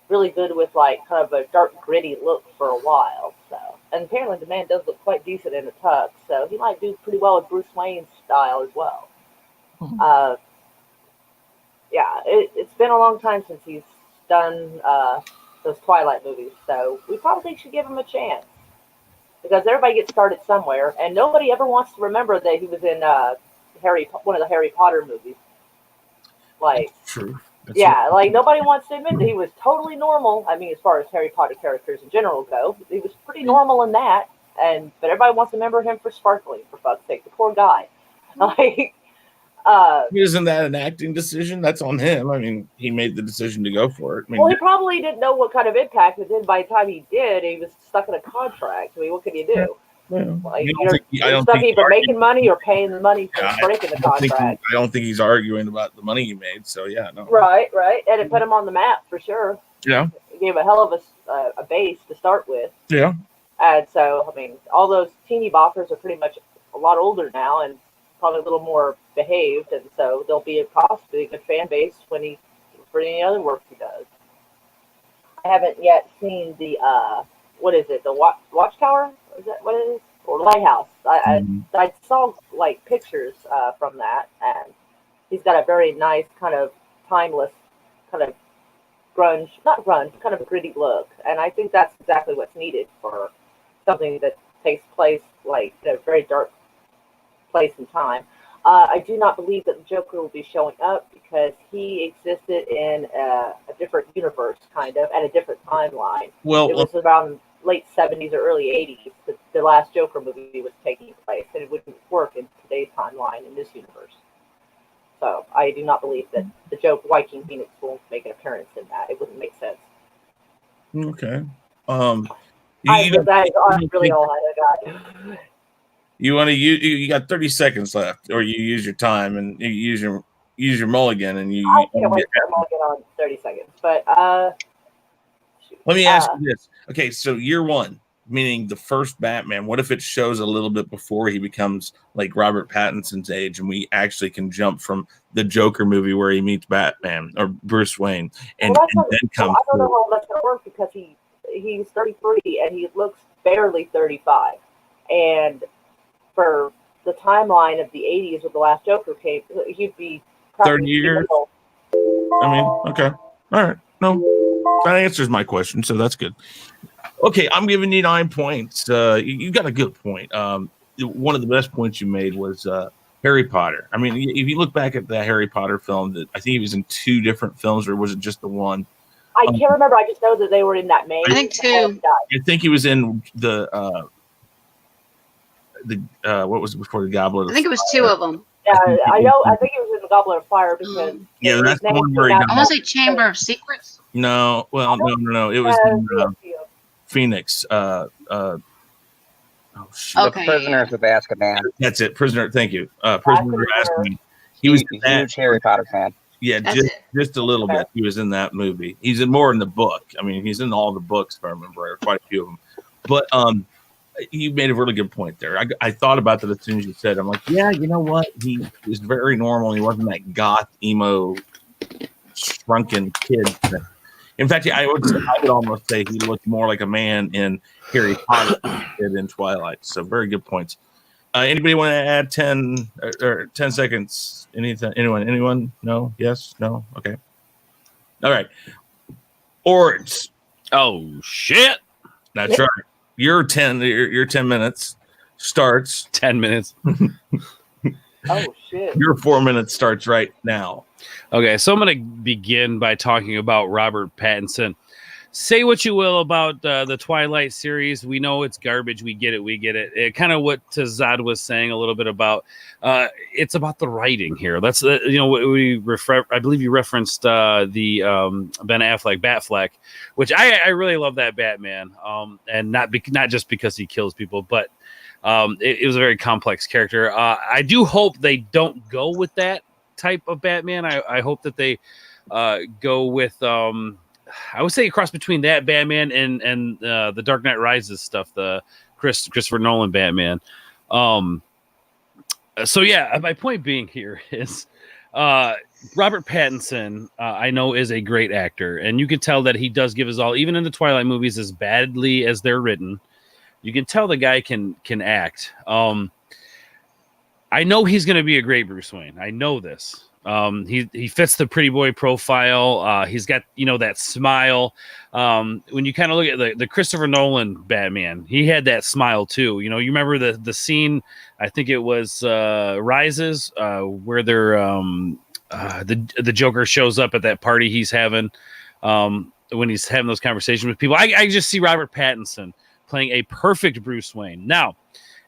really good with like kind of a dark, gritty look for a while. So, and apparently the man does look quite decent in a tux, so he might do pretty well with Bruce Wayne's style as well. Yeah, it's been a long time since he's done those Twilight movies, so we probably should give him a chance, because everybody gets started somewhere, and nobody ever wants to remember that he was in one of the Harry Potter movies. Like, true. Yeah, like nobody wants to admit that he was totally normal. I mean, as far as Harry Potter characters in general go, he was pretty normal in that, but everybody wants to remember him for sparkling. For fuck's sake, the poor guy. Like, isn't that an acting decision? That's on him. I mean, he made the decision to go for it. I mean, well, he probably didn't know what kind of impact it did. By the time he did, he was stuck in a contract. I mean, what can you do? Well, like, you're stuck either making money or paying the money for breaking the contract. I don't think he's arguing about the money he made. So yeah, no. Right, and it put him on the map for sure. Yeah, it gave a hell of a base to start with. Yeah, and so I mean, all those teeny boppers are pretty much a lot older now and probably a little more behaved, and so there'll be possibly a good fan base for any other work he does. I haven't yet seen the what is it? The Watchtower? Is that what it is? Or Lighthouse? I saw like pictures from that, and he's got a very nice kind of timeless kind of grunge, not grunge, kind of a gritty look, and I think that's exactly what's needed for something that takes place like in a very dark place and time. I do not believe that the Joker will be showing up, because he existed in a different universe, kind of, and a different timeline. Well, it was around late 70s or early 80s that the last Joker movie was taking place, and it wouldn't work in today's timeline in this universe. So I do not believe that the Joaquin Phoenix will make an appearance in that. It wouldn't make sense. Okay. That's really all I got. You want to use? You got 30 seconds left, or you use your time and you use your mulligan, and you. I can't wait for a mulligan on 30 seconds, but let me ask you this. Okay, so year one, meaning the first Batman. What if it shows a little bit before he becomes like Robert Pattinson's age, and we actually can jump from the Joker movie where he meets Batman or Bruce Wayne, and then come. I don't know how that's gonna work, because he's 33 and he looks barely 35, and for the timeline of the 80s when the last Joker came, he'd be 30 years. I mean, okay. All right. No, that answers my question, so that's good. Okay, I'm giving you 9 points. You got a good point. One of the best points you made was Harry Potter. I mean, if you look back at that Harry Potter film, that I think he was in 2 different films, or was it just the one? I can't remember. I just know that they were in that maze. I think 2. I think he was in the what was it before the Goblet? I think it was 2 of them. Yeah, I know. I think it was in the Goblet of Fire, because that's the one where he. I want to say Chamber of Secrets. No, well, no. It was in, Phoenix. Oh shit. Okay. The Prisoners of Azkaban. That's it. Prisoner. Thank you. Prisoner of Azkaban. He was in that. Huge Harry Potter fan. Yeah, That's it. just a little bit. He was in that movie. He's in more in the book. I mean, he's in all the books, if I remember right, quite a few of them. But you made a really good point there. I thought about that as soon as you said it. I'm like, yeah, you know what? He was very normal. He wasn't that goth, emo, shrunken kid. In fact, I would almost say he looked more like a man in Harry Potter than he did in Twilight. So very good points. Anybody want to add 10 or 10 seconds? Anything? Anyone? No? Yes? No? Okay. All right. Ords. Oh shit! That's right. Your 10 minutes starts. 10 minutes. Oh shit. Your 4 minutes starts right now. Okay, so I'm going to begin by talking about Robert Pattinson. Say what you will about the Twilight series. We know it's garbage. We get it. Kind of what Zad was saying a little bit about. It's about the writing here. That's I believe you referenced the Ben Affleck Batfleck, which I really love that Batman. And not just because he kills people, but it was a very complex character. I do hope they don't go with that type of Batman. I hope that they go with. I would say a cross between that Batman and the Dark Knight Rises stuff, the Christopher Nolan Batman. So yeah, my point being here is Robert Pattinson, I know, is a great actor, and you can tell that he does give his all, even in the Twilight movies, as badly as they're written. You can tell the guy can act. I know he's going to be a great Bruce Wayne. I know this. He fits the pretty boy profile. He's got, that smile. When you kind of look at the Christopher Nolan Batman, he had that smile too. You remember the scene, I think it was Rises, where they're the Joker shows up at that party he's having when he's having those conversations with people. I just see Robert Pattinson playing a perfect Bruce Wayne. Now,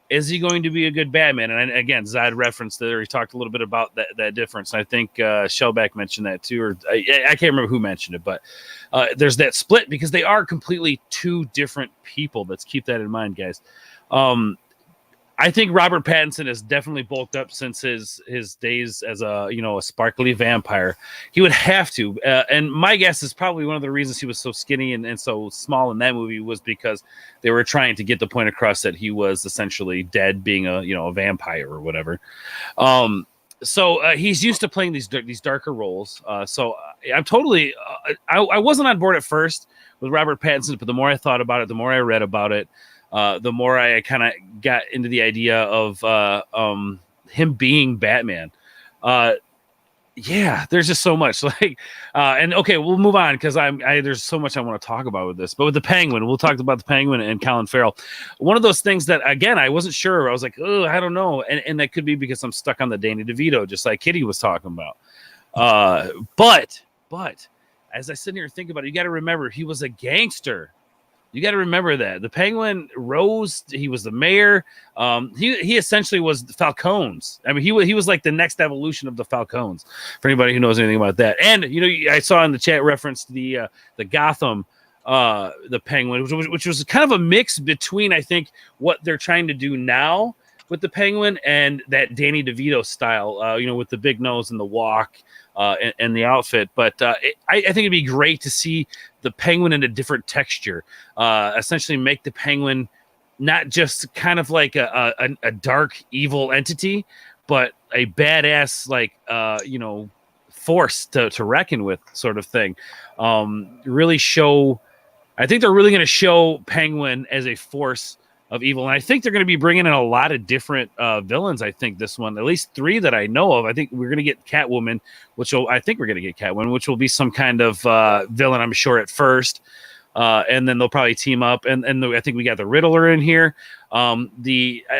is he going to be a good Batman? And again, Zad referenced that, or he talked a little bit about that difference. And I think Shellback mentioned that too, or I can't remember who mentioned it, but there's that split because they are completely two different people. Let's keep that in mind, guys. I think Robert Pattinson has definitely bulked up since his days as a sparkly vampire. He would have to, and my guess is probably one of the reasons he was so skinny and so small in that movie was because they were trying to get the point across that he was essentially dead, being a vampire or whatever. So he's used to playing these darker roles. So I'm totally. I wasn't on board at first with Robert Pattinson, but the more I thought about it, the more I read about it. The more I kind of got into the idea of him being Batman. Yeah, there's just so much and okay, we'll move on because there's so much I want to talk about with this. But with the Penguin, we'll talk about the Penguin and Colin Farrell. One of those things that, again, I wasn't sure. I was like, oh, I don't know. And that could be because I'm stuck on the Danny DeVito, just like Kitty was talking about. But as I sit here and think about it, you got to remember he was a gangster. You got to remember that the Penguin rose. He was the mayor. He essentially was the Falcons. I mean, he was like the next evolution of the Falcons. For anybody who knows anything about that, and I saw in the chat reference the Gotham, the Penguin, which was kind of a mix between, I think, what they're trying to do now with the Penguin and that Danny DeVito style. With the big nose and the walk. And the outfit, but I think it'd be great to see the Penguin in a different texture. Essentially, make the Penguin not just kind of like a dark, evil entity, but a badass, force to reckon with, sort of thing. Really show. I think they're really going to show Penguin as a force of evil, and I think they're going to be bringing in a lot of different villains. I think this one, at least 3 that I know of. I think we're going to get Catwoman, which will be some kind of villain, I'm sure, at first, and then they'll probably team up. And I think we got the Riddler in here. I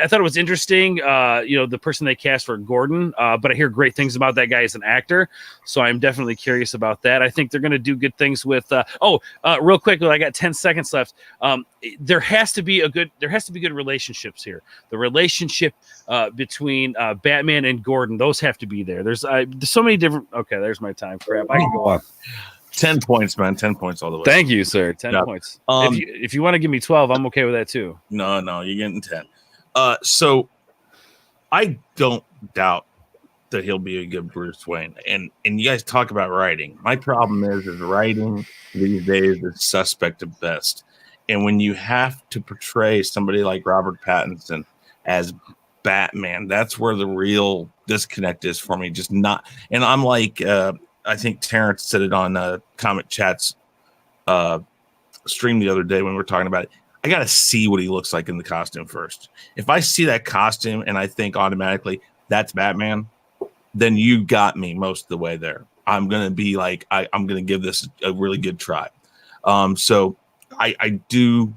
thought it was interesting, the person they cast for Gordon, but I hear great things about that guy as an actor, so I'm definitely curious about that. I think they're going to do good things with. Real quick, I got 10 seconds left. There has to be good relationships here. The relationship between Batman and Gordon, those have to be there. There's so many different. Okay, there's my time. Crap, I can go on. 10 points, man. 10 points all the way. Thank you, sir. 10 points. If you want to give me 12, I'm okay with that too. No, you're getting 10. So I don't doubt that he'll be a good Bruce Wayne. And you guys talk about writing. My problem is writing these days is suspect at best. And when you have to portray somebody like Robert Pattinson as Batman, that's where the real disconnect is for me. Just not. And I'm like, I think Terrence said it on Comic Chat's stream the other day when we were talking about it. I got to see what he looks like in the costume first. If I see that costume and I think automatically that's Batman, then you got me most of the way there. I'm going to be like, I'm going to give this a really good try. So I do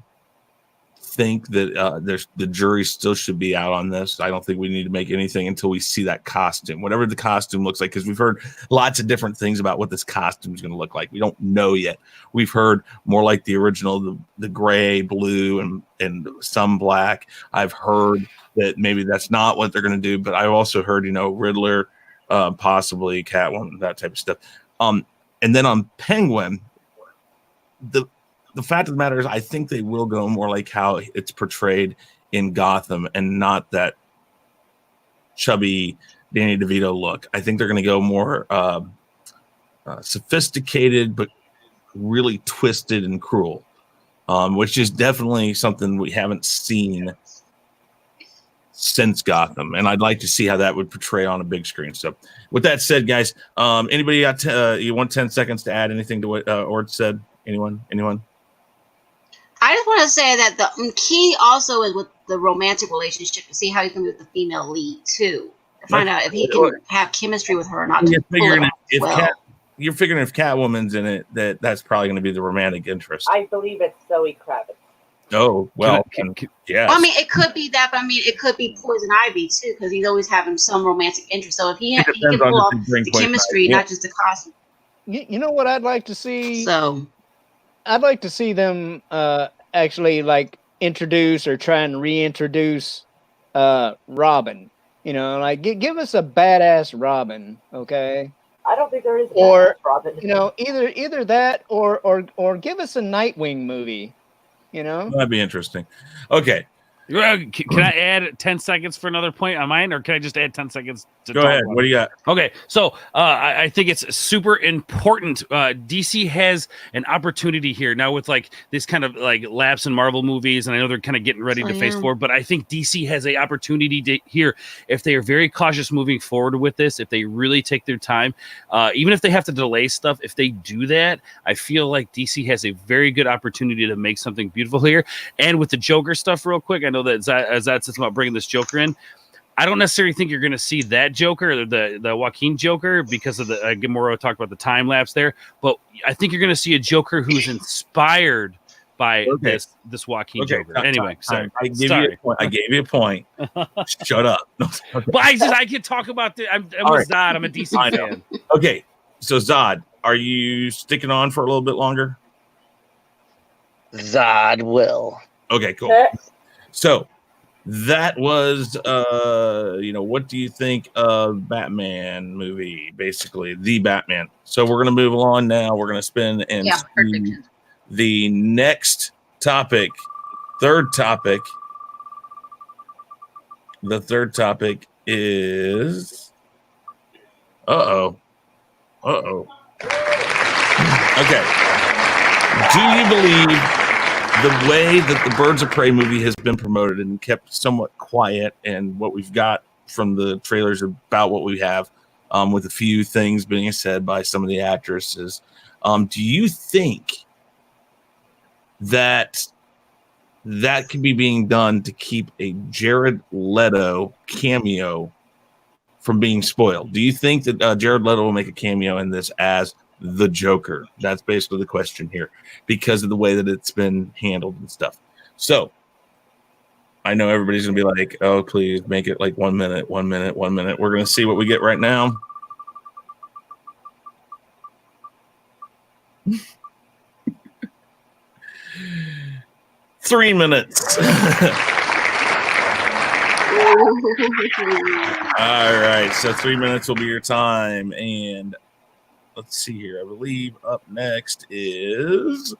think that the jury still should be out on this. I don't think we need to make anything until we see that costume, whatever the costume looks like, because we've heard lots of different things about what this costume is going to look like. We don't know yet. We've heard more like the original, the gray, blue, and some black. I've heard that maybe that's not what they're going to do, but I've also heard, Riddler, possibly Catwoman, that type of stuff. And then on Penguin, the fact of the matter is, I think they will go more like how it's portrayed in Gotham and not that chubby Danny DeVito look. I think they're going to go more sophisticated, but really twisted and cruel, which is definitely something we haven't seen since Gotham. And I'd like to see how that would portray on a big screen. So with that said, guys, anybody got you want 10 seconds to add anything to what Ord said? Anyone? I just want to say that the key also is with the romantic relationship to see how he can be with the female lead too. To find out if he can have chemistry with her or not. You're figuring if Catwoman's in it, that's probably going to be the romantic interest. I believe it's Zoe Kravitz. Oh, well, yeah. Well, I mean, it could be that, but I mean, it could be Poison Ivy too, because he's always having some romantic interest. So if he can pull off the chemistry, not just the costume. You know what I'd like to see? So I'd like to see them actually like introduce or try and reintroduce Robin. Give us a badass Robin, okay? I don't think there is a or badass Robin. Either that or give us a Nightwing movie. That'd be interesting. Okay. Can I add 10 seconds for another point on mine, or can I just add 10 seconds to go ahead? What do you got? Okay, so I think it's super important. DC has an opportunity here now with like this kind of like lapse in Marvel movies, and I know they're kind of getting ready to phase forward, but I think DC has an opportunity here if they are very cautious moving forward with this. If they really take their time, even if they have to delay stuff, if they do that, I feel like DC has a very good opportunity to make something beautiful here. And with the Joker stuff, real quick, I know that Zad says about bringing this Joker in. I don't necessarily think you're going to see that Joker, the Joaquin Joker, because of the Moira talked about the time lapse there. But I think you're going to see a Joker who's inspired by this Joaquin Joker. Anyway, sorry. I gave you a point. Shut up. But I can talk about the. I'm with Zod. I'm a DC fan. Okay, so Zod, are you sticking on for a little bit longer? Zod will. Okay, cool. So that was, what do you think of Batman movie? Basically, the Batman. So we're going to move along now. We're going to spin and see the next topic, third topic. The third topic is, Okay. Do you believe the way that the Birds of Prey movie has been promoted and kept somewhat quiet, and what we've got from the trailers about what we have, with a few things being said by some of the actresses, do you think that could be being done to keep a Jared Leto cameo from being spoiled? Do you think that Jared Leto will make a cameo in this as the Joker? That's basically the question here, because of the way that it's been handled and stuff. So I know everybody's gonna be like, oh, please make it like 1 minute. We're gonna see what we get right now. Three minutes. All right, so 3 minutes will be your time, and let's see here. I believe up next is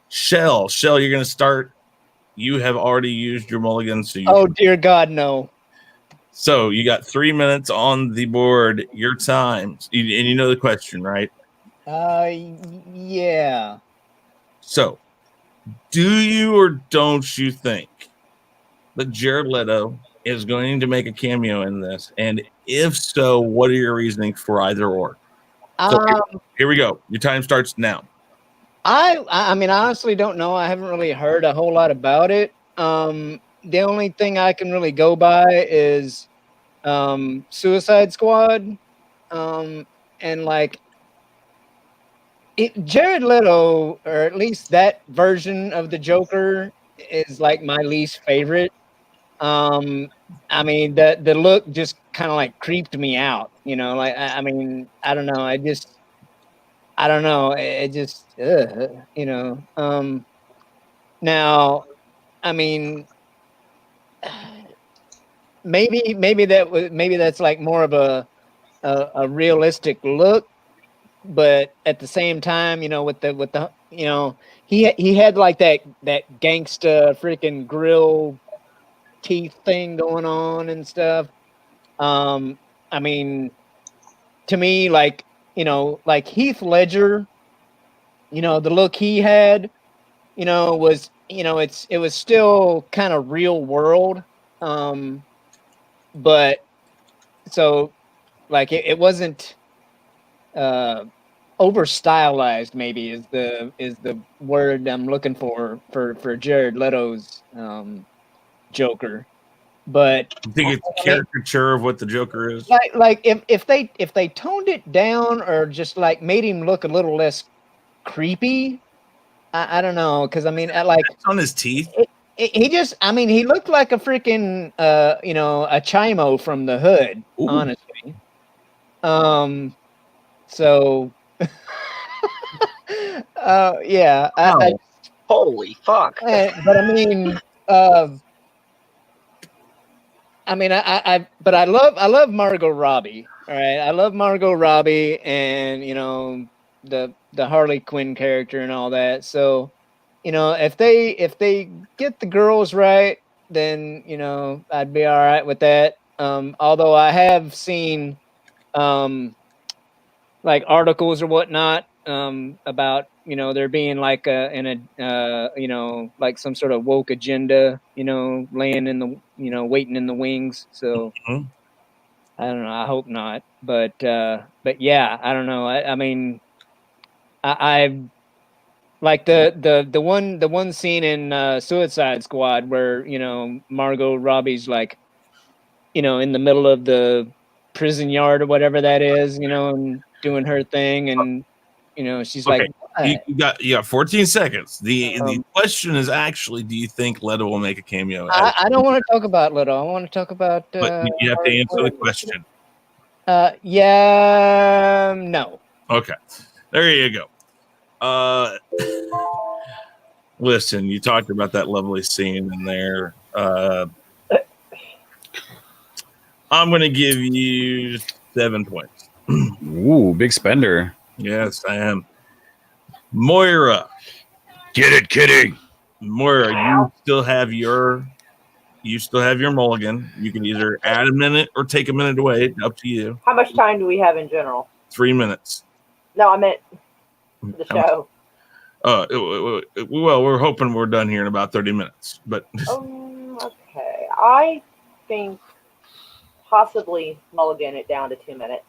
Shell. Shell, you're going to start. You have already used your mulligan. So oh, dear God, no. So you got 3 minutes on the board. Your time, and you know the question, right? Yeah. So, do you or don't you think that Jared Leto is going to make a cameo in this? And if so, what are your reasoning for either or? So here we go. Your time starts now. I mean, I honestly don't know. I haven't really heard a whole lot about it. The only thing I can really go by is Suicide Squad. And like Jared Leto, or at least that version of the Joker, is like my least favorite. I mean, the look just kind of like creeped me out, you know. Like I mean, I don't know. I don't know. It just, you know. Now, I mean, maybe that's like more of a realistic look, but at the same time, you know, with the you know, he had like that gangsta freaking grill teeth thing going on and stuff. I mean, to me, like, you know, like Heath Ledger, you know, the look he had, you know, was, you know, it was still kind of real world. But so like it wasn't over stylized, maybe is the word I'm looking for Jared Leto's Joker. But You think it's a caricature of what the Joker is? like if they toned it down or just like made him look a little less creepy, I don't know, because I mean, like It's on his teeth. He just, I mean, he looked like a freaking, you know, a Chimo from the hood, Ooh. honestly. So, yeah, Holy fuck! but I love Margot Robbie. All right, I love Margot Robbie, and you know the Harley Quinn character and all that. So, you know, if they get the girls right, then you know I'd be all right with that. Although I have seen like articles or whatnot about, you know, there being like you know, like some sort of woke agenda, you know, laying in the, you know, waiting in the wings. So I don't know. I hope not. But yeah, I don't know. I mean, I like the one scene in Suicide Squad where, you know, Margot Robbie's like, you know, in the middle of the prison yard or whatever that is, you know, and doing her thing, and you know, she's Okay. like, you got 14 seconds. The question is actually, do you think Leto will make a cameo? I don't want to talk about Leto. I want to talk about. But you have to answer the question. Yeah, no. Okay, there you go. Listen, you talked about that lovely scene in there. I'm going to give you 7 points. Ooh, big spender. Yes, I am. Moira. Get it, kitty. Moira, you still have your mulligan. You can either add a minute or take a minute away. It's up to you. How much time do we have in general? 3 minutes. No, I meant the show. Well, we're hoping we're done here in about 30 minutes. But Okay. I think possibly mulligan it down to 2 minutes.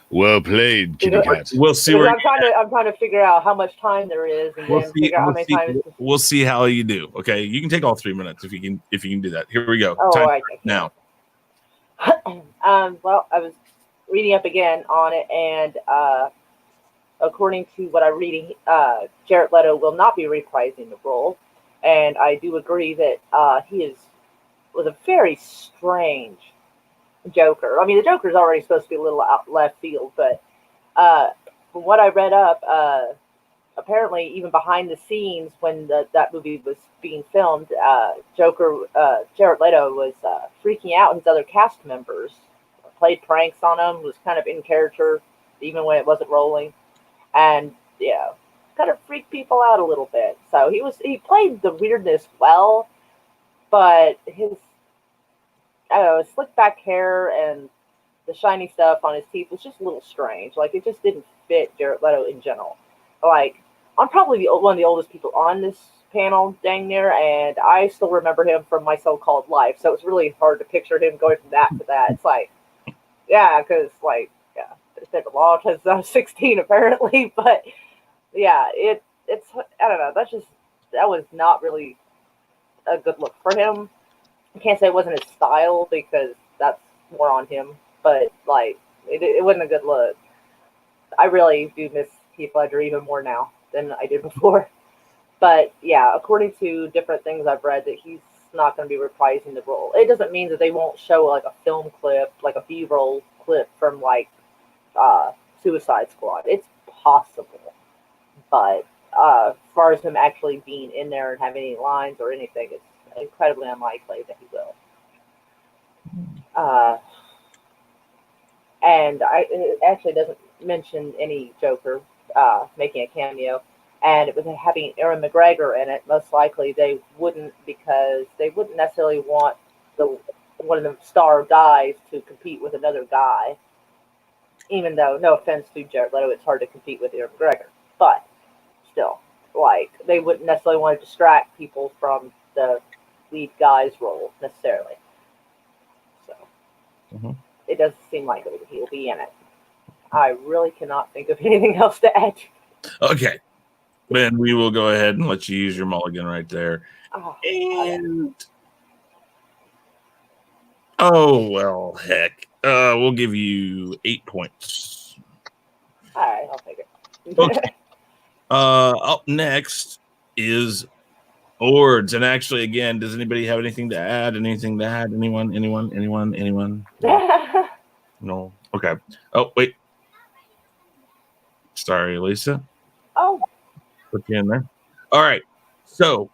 Well played, kitty cat. We'll see. I'm trying to figure out how much time there is, and then figure out how many times. We'll see how you do. Okay, you can take all 3 minutes if you can do that. Here we go. Oh, time now. Well, I was reading up again on it, and according to what I'm reading, Jared Leto will not be reprising the role, and I do agree that he was a very strange Joker. I mean, the Joker's already supposed to be a little out left field, but from what I read up, apparently even behind the scenes when that movie was being filmed, Jared Leto was freaking out his other cast members, played pranks on them, was kind of in character even when it wasn't rolling, and yeah, kind of freaked people out a little bit. So he played the weirdness well, but I don't know, his slick back hair and the shiny stuff on his teeth was just a little strange. Like, it just didn't fit Jared Leto in general. Like, I'm probably one of the oldest people on this panel, dang near, and I still remember him from My So-Called Life, so it's really hard to picture him going from that to that. It's like, yeah, because, like, yeah, it's been a long time since I was 16, apparently, but, yeah, it's, I don't know, that was not really a good look for him. I can't say it wasn't his style, because that's more on him, but, like, it wasn't a good look. I really do miss Heath Ledger even more now than I did before. But, yeah, according to different things I've read, that he's not going to be reprising the role. It doesn't mean that they won't show, like, a film clip, like a B-roll clip from, like, Suicide Squad. It's possible. But as far as him actually being in there and having any lines or anything, it's incredibly unlikely that he will. And it actually doesn't mention any Joker making a cameo, and it was having Aaron McGregor in it. Most likely they wouldn't, because they wouldn't necessarily want one of the star guys to compete with another guy, even though, no offense to Jared Leto, it's hard to compete with Aaron McGregor, but still, like, they wouldn't necessarily want to distract people from the lead guy's role necessarily. So it doesn't seem likely that he'll be in it. I really cannot think of anything else to add. Okay. Then we will go ahead and let you use your mulligan right there. And well, heck. We'll give you 8 points. All right, I'll take it. Okay. Up next is Ords. And actually, again, does anybody have anything to add? Anything to add? Anyone? No. Okay. Oh, wait. Sorry, Alysia. Oh. Put you in there. All right. So,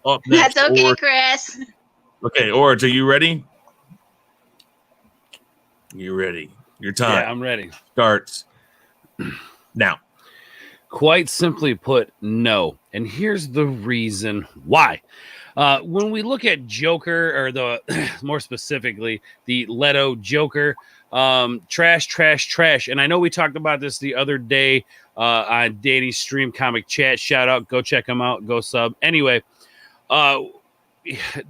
up next. That's okay, Ords. Chris. Okay, Ords, are you ready? You ready? Your time. Yeah, I'm ready. Starts now. Quite simply put, no. And here's the reason why. When we look at Joker, or the more specifically, the Leto Joker, trash. And I know we talked about this the other day on Danny's stream, Comic Chat. Shout out, go check him out, go sub. Anyway,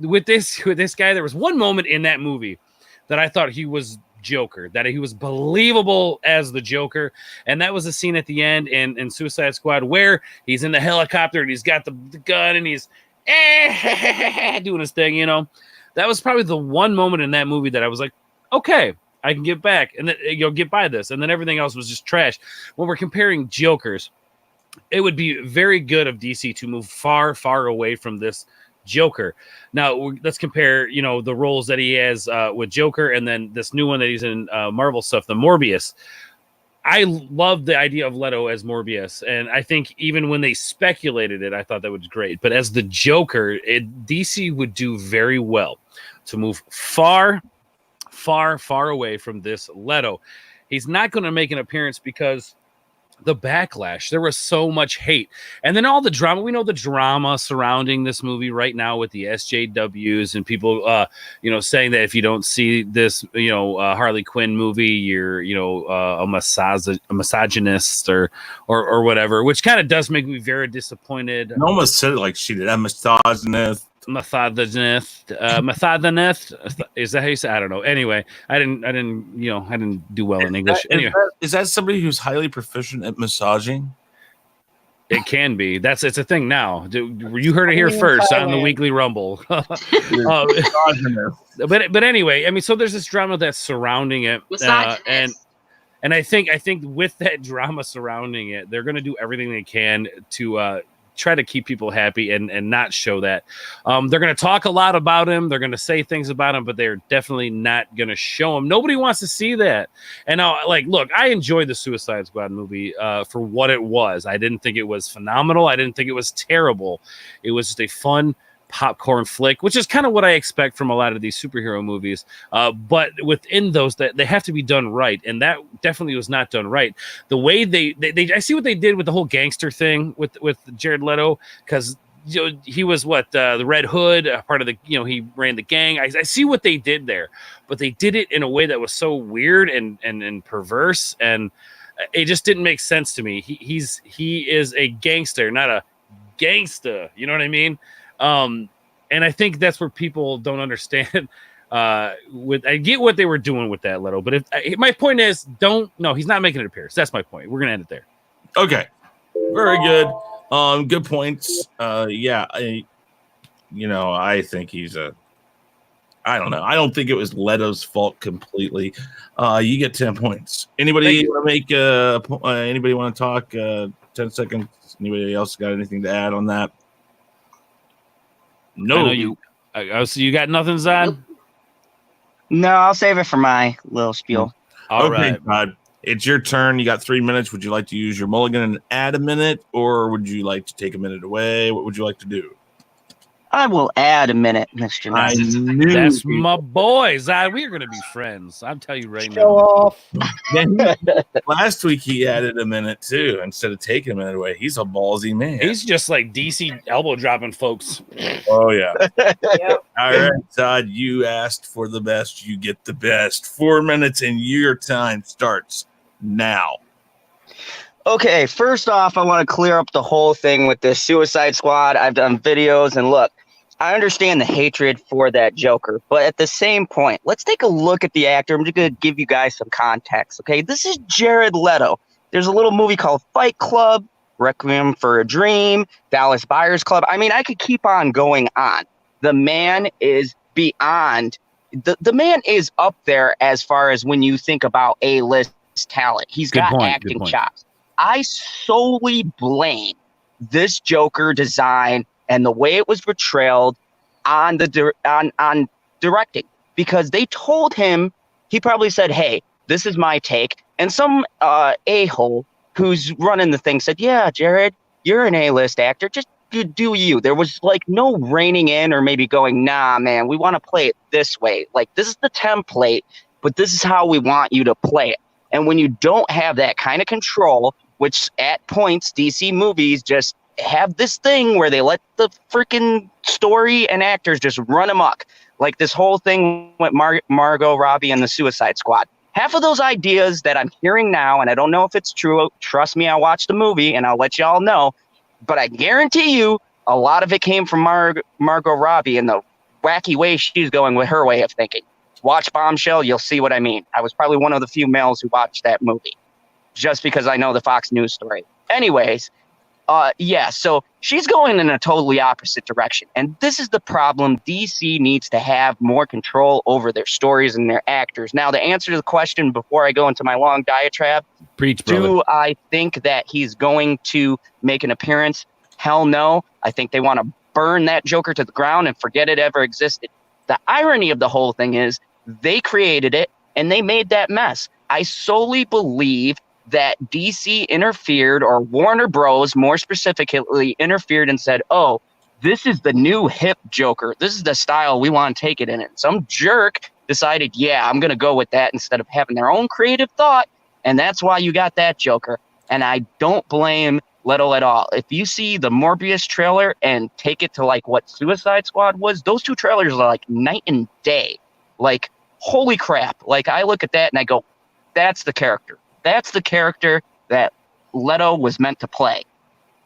with this guy, there was one moment in that movie that I thought he was Joker, that he was believable as the Joker, and that was a scene at the end in Suicide Squad where he's in the helicopter and he's got the gun and he's doing his thing, you know. That was probably the one moment in that movie that I was like, okay, I can get back and then you'll get by this, and then everything else was just trash. When we're comparing Jokers, it would be very good of DC to move far away from this Joker. Now let's compare, you know, the roles that he has with Joker and then this new one that he's in Marvel stuff, the Morbius. I love the idea of Leto as Morbius, and I think even when they speculated it, I thought that was great. But as the Joker, DC would do very well to move far away from this Leto. He's not going to make an appearance because the backlash, there was so much hate, and then all the drama. We know the drama surrounding this movie right now with the SJWs and people you know, saying that if you don't see this, you know, Harley Quinn movie, you're, you know, a misogynist or whatever, which kind of does make me very disappointed. I almost said it like she did. I'm misogynist. Misogynist. Is that how you say? I don't know. Anyway, I didn't do well in English. Anyway, is that somebody who's highly proficient at massaging? It can be. It's a thing now. You heard it here first on the Weekly Rumble. But anyway, I mean, so there's this drama that's surrounding it, and I think with that drama surrounding it, they're going to do everything they can to try to keep people happy and not show that. They're going to talk a lot about him. They're going to say things about him, but they're definitely not going to show him. Nobody wants to see that. And look, I enjoyed the Suicide Squad movie for what it was. I didn't think it was phenomenal. I didn't think it was terrible. It was just a fun popcorn flick, which is kind of what I expect from a lot of these superhero movies. But within those, that they have to be done right, and that definitely was not done right. The way they I see what they did with the whole gangster thing with Jared Leto, because he was the Red Hood, part of the, he ran the gang. I see what they did there, but they did it in a way that was so weird and perverse, and it just didn't make sense to me. He is a gangster, not a gangsta. You know what I mean? And I think that's where people don't understand. I get what they were doing with that, Leto, but my point is, he's not making an appearance. That's my point. We're gonna end it there. Okay, very good. Good points. Yeah, I think he's I don't know. I don't think it was Leto's fault completely. You get 10 points. Anybody want to make? Anybody want to talk? 10 seconds. Anybody else got anything to add on that? No. So you got nothing, Zod? No, I'll save it for my little spiel. All right, Todd. It's your turn. You got 3 minutes. Would you like to use your mulligan and add a minute, or would you like to take a minute away? What would you like to do? I will add a minute, Mr. Knight. That's my boy, Zod. We're going to be friends. I'm telling you right Show off. Last week he added a minute too instead of taking a minute away. He's a ballsy man. He's just like DC elbow dropping folks. Oh yeah. Yep. All right, Todd. You asked for the best. You get the best. 4 minutes and your time starts now. Okay, first off, I want to clear up the whole thing with this Suicide Squad. I've done videos, and look, I understand the hatred for that Joker, but at the same point, let's take a look at the actor. I'm just going to give you guys some context, okay? This is Jared Leto. There's a little movie called Fight Club, Requiem for a Dream, Dallas Buyers Club. I mean, I could keep on going on. The man is beyond. The man is up there as far as when you think about A-list talent. He's got acting chops. I solely blame this Joker design and the way it was portrayed on on directing, because they told him, he probably said, hey, this is my take. And some a-hole who's running the thing said, yeah, Jared, you're an A-list actor. Just do you. There was like no reining in or maybe going, nah, man, we want to play it this way. Like, this is the template, but this is how we want you to play it. And when you don't have that kind of control, which at points DC movies just have this thing where they let the freaking story and actors just run amok. Like this whole thing with Margot Robbie and the Suicide Squad. Half of those ideas that I'm hearing now, and I don't know if it's true, trust me, I watched the movie and I'll let y'all know, but I guarantee you a lot of it came from Margot Robbie and the wacky way she's going with her way of thinking. Watch Bombshell, you'll see what I mean. I was probably one of the few males who watched that movie, just because I know the Fox News story. Anyways, so she's going in a totally opposite direction. And this is the problem. DC needs to have more control over their stories and their actors. Now, to answer the question before I go into my long diatribe, preach, brother. Do I think that he's going to make an appearance? Hell no. I think they want to burn that Joker to the ground and forget it ever existed. The irony of the whole thing is they created it and they made that mess. I solely believe that DC interfered, or Warner Bros. More specifically interfered and said, oh, this is the new hip Joker. This is the style we want to take it in. And some jerk decided, yeah, I'm going to go with that instead of having their own creative thought. And that's why you got that Joker. And I don't blame Leto at all. If you see the Morbius trailer and take it to like what Suicide Squad was, those two trailers are like night and day. Like, holy crap. Like, I look at that and I go, that's the character. That's the character that Leto was meant to play.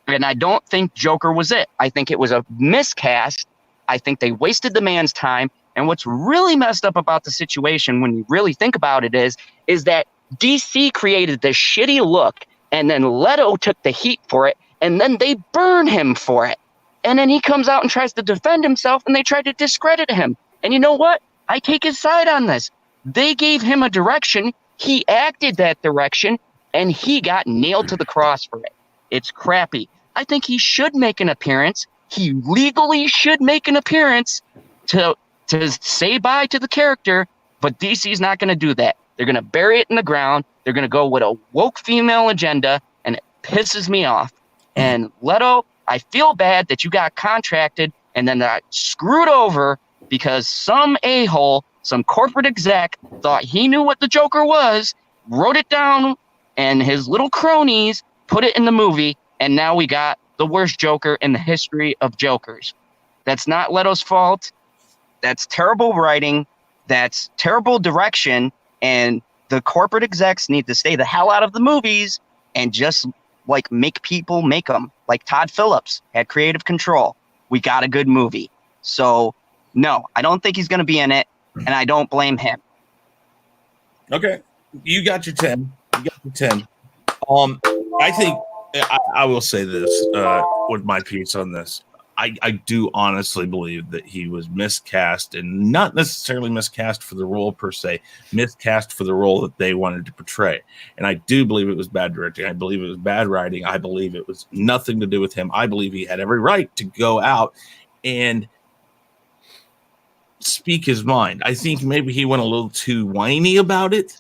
And I don't think Joker was it. I think it was a miscast. I think they wasted the man's time. And what's really messed up about the situation when you really think about it is that DC created this shitty look, and then Leto took the heat for it, and then they burn him for it. And then he comes out and tries to defend himself, and they tried to discredit him. And you know what? I take his side on this. They gave him a direction. He acted that direction, and he got nailed to the cross for it. It's crappy. I think he should make an appearance. He legally should make an appearance to say bye to the character, but DC's not going to do that. They're going to bury it in the ground. They're going to go with a woke female agenda, and it pisses me off. And Leto, I feel bad that you got contracted and then got screwed over because some a-hole, some corporate exec, thought he knew what the Joker was, wrote it down, and his little cronies put it in the movie, and now we got the worst Joker in the history of Jokers. That's not Leto's fault. That's terrible writing. That's terrible direction. And the corporate execs need to stay the hell out of the movies and just like make people make them. Like Todd Phillips had creative control. We got a good movie. So no, I don't think he's going to be in it, and I don't blame him. Okay, you got your 10. You got your 10. I think I will say this with my piece on this. I do honestly believe that he was miscast, and not necessarily miscast for the role per se, miscast for the role that they wanted to portray. And I do believe it was bad directing. I believe it was bad writing. I believe it was nothing to do with him. I believe he had every right to go out and speak his mind. I think maybe he went a little too whiny about it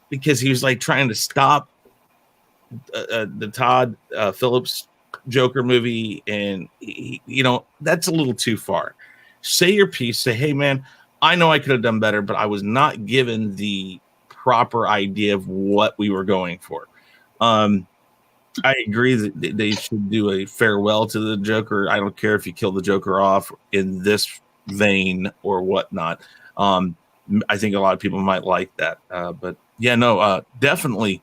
because he was like trying to stop the Todd Phillips Joker movie, and that's a little too far. Say your piece. Say, hey man, I know I could have done better, but I was not given the proper idea of what we were going for. I agree that they should do a farewell to the Joker. I don't care if you kill the Joker off in this vein or whatnot. I think a lot of people might like that, but yeah, no, definitely.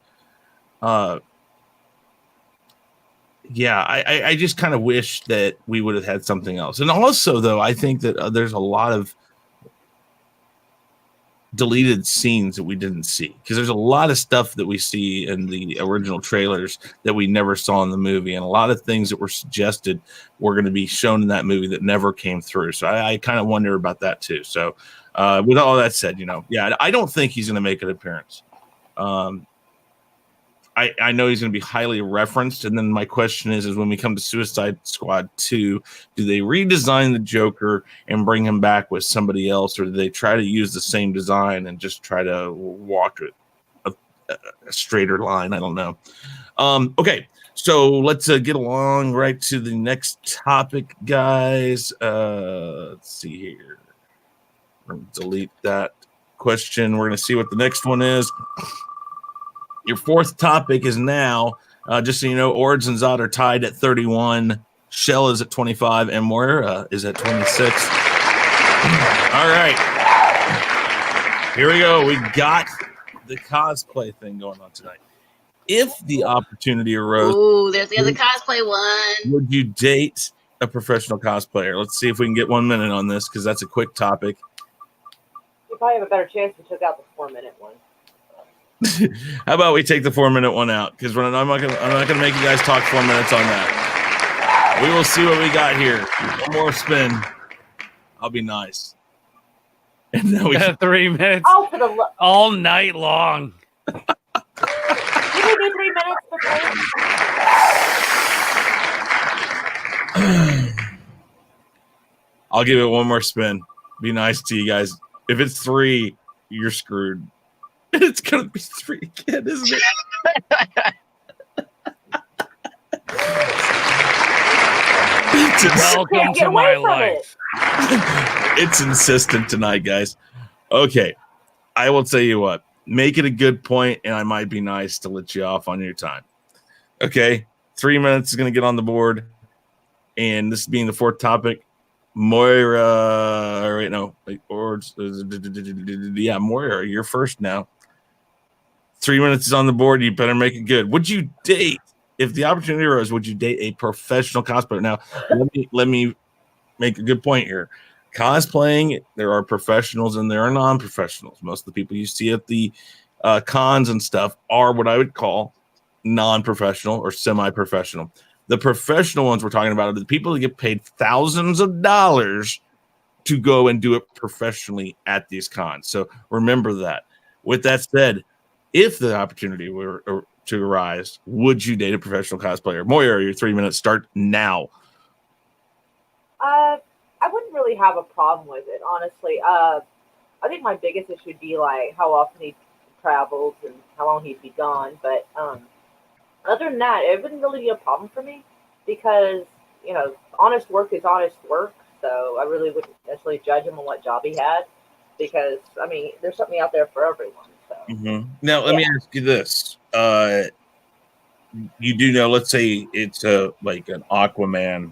Yeah, I just kind of wish that we would have had something else. And also, though, I think that there's a lot of deleted scenes that we didn't see, because there's a lot of stuff that we see in the original trailers that we never saw in the movie, and a lot of things that were suggested were going to be shown in that movie that never came through. So I kind of wonder about that too. So with all that said, yeah, I don't think he's going to make an appearance. I know he's going to be highly referenced. And then my question is when we come to Suicide Squad 2, do they redesign the Joker and bring him back with somebody else, or do they try to use the same design and just try to walk a straighter line? I don't know. Okay, so let's get along right to the next topic, guys. Let's see here. We're going to delete that question. We're going to see what the next one is. Your fourth topic is now, just so you know, Ords and Zod are tied at 31. Shell is at 25, and Moira is at 26. All right. Here we go. We got the cosplay thing going on tonight. If the opportunity arose... Ooh, there's the other cosplay one. Would you date a professional cosplayer? Let's see if we can get 1 minute on this, because that's a quick topic. You probably have a better chance if we took out the 4-minute one. How about we take the 4-minute one out? Because I'm not gonna make you guys talk 4 minutes on that. We will see what we got here. One more spin. I'll be nice. And then we 3 minutes. Oh, for the all night long. You can do 3 minutes before. I'll give it one more spin. Be nice to you guys. If it's 3, you're screwed. It's gonna be 3 again, isn't it? Welcome to my life. It's insistent tonight, guys. Okay, I will tell you what. Make it a good point, and I might be nice to let you off on your time. Okay, Moira is going to get on the board, and this being the fourth topic, Moira. Right, no, yeah, Moira, you're first now. 3 minutes is on the board. You better make it good. Would you date, if the opportunity arose, would you date a professional cosplayer? Now, let me make a good point here. Cosplaying, there are professionals and there are non-professionals. Most of the people you see at the cons and stuff are what I would call non-professional or semi-professional. The professional ones we're talking about are the people that get paid thousands of dollars to go and do it professionally at these cons. So remember that. With that said, if the opportunity were to arise, would you date a professional cosplayer? Moira, your 3 minutes start now. I wouldn't really have a problem with it, honestly. I think my biggest issue would be like how often he travels and how long he'd be gone. But other than that, it wouldn't really be a problem for me because, honest work is honest work. So I really wouldn't necessarily judge him on what job he had because, there's something out there for everyone. So. Mm-hmm. Now, let me ask you this. you do know, let's say it's like an Aquaman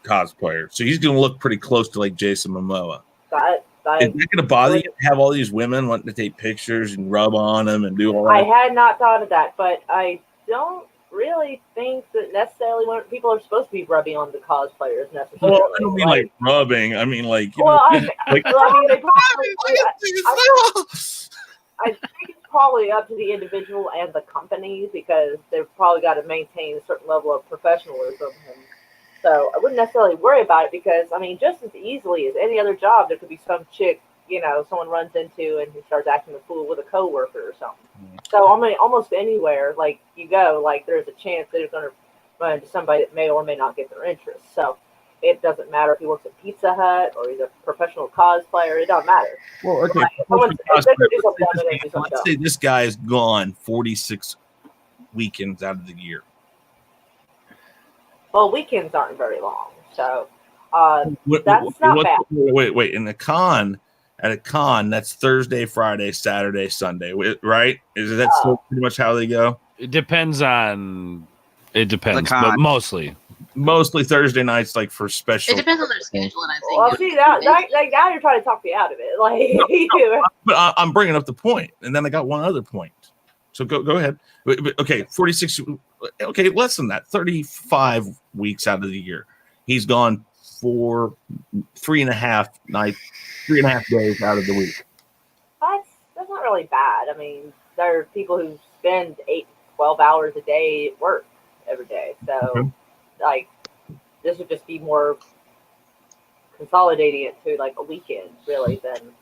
cosplayer, so he's going to look pretty close to like Jason Momoa. Is it going to bother you to have all these women wanting to take pictures and rub on them and do all that? I had not thought of that, but I don't really think that necessarily when people are supposed to be rubbing on the cosplayers necessarily. Well, I don't mean like rubbing. I mean like, I mean, they probably, I think it's probably up to the individual and the company because they've probably got to maintain a certain level of professionalism. And so I wouldn't necessarily worry about it because, I mean, just as easily as any other job, there could be some chick, someone runs into and who starts acting a fool with a coworker or something. So I mean, almost anywhere, like you go, like there's a chance that you're going to run into somebody that may or may not get their interest. So it doesn't matter if he works at Pizza Hut or he's a professional cosplayer. It doesn't matter. Well, okay. Let's say this guy is gone 46 weekends out of the year. Well, weekends aren't very long, so that's not bad. Wait. At a con, that's Thursday, Friday, Saturday, Sunday, right? Is that still pretty much how they go? It depends, but mostly Thursday nights, like for special. It depends on their schedule, and I think. Well, see, now you're trying to talk me out of it. Like, but I'm bringing up the point, and then I got one other point. So go ahead. Okay, 46. Okay, less than that. 35 weeks out of the year, he's gone for 3.5 nights, 3.5 days out of the week. That's not really bad. I mean, there are people who spend 8-12 hours a day at work every day. So, like, this would just be more consolidating it to like a weekend, really. Than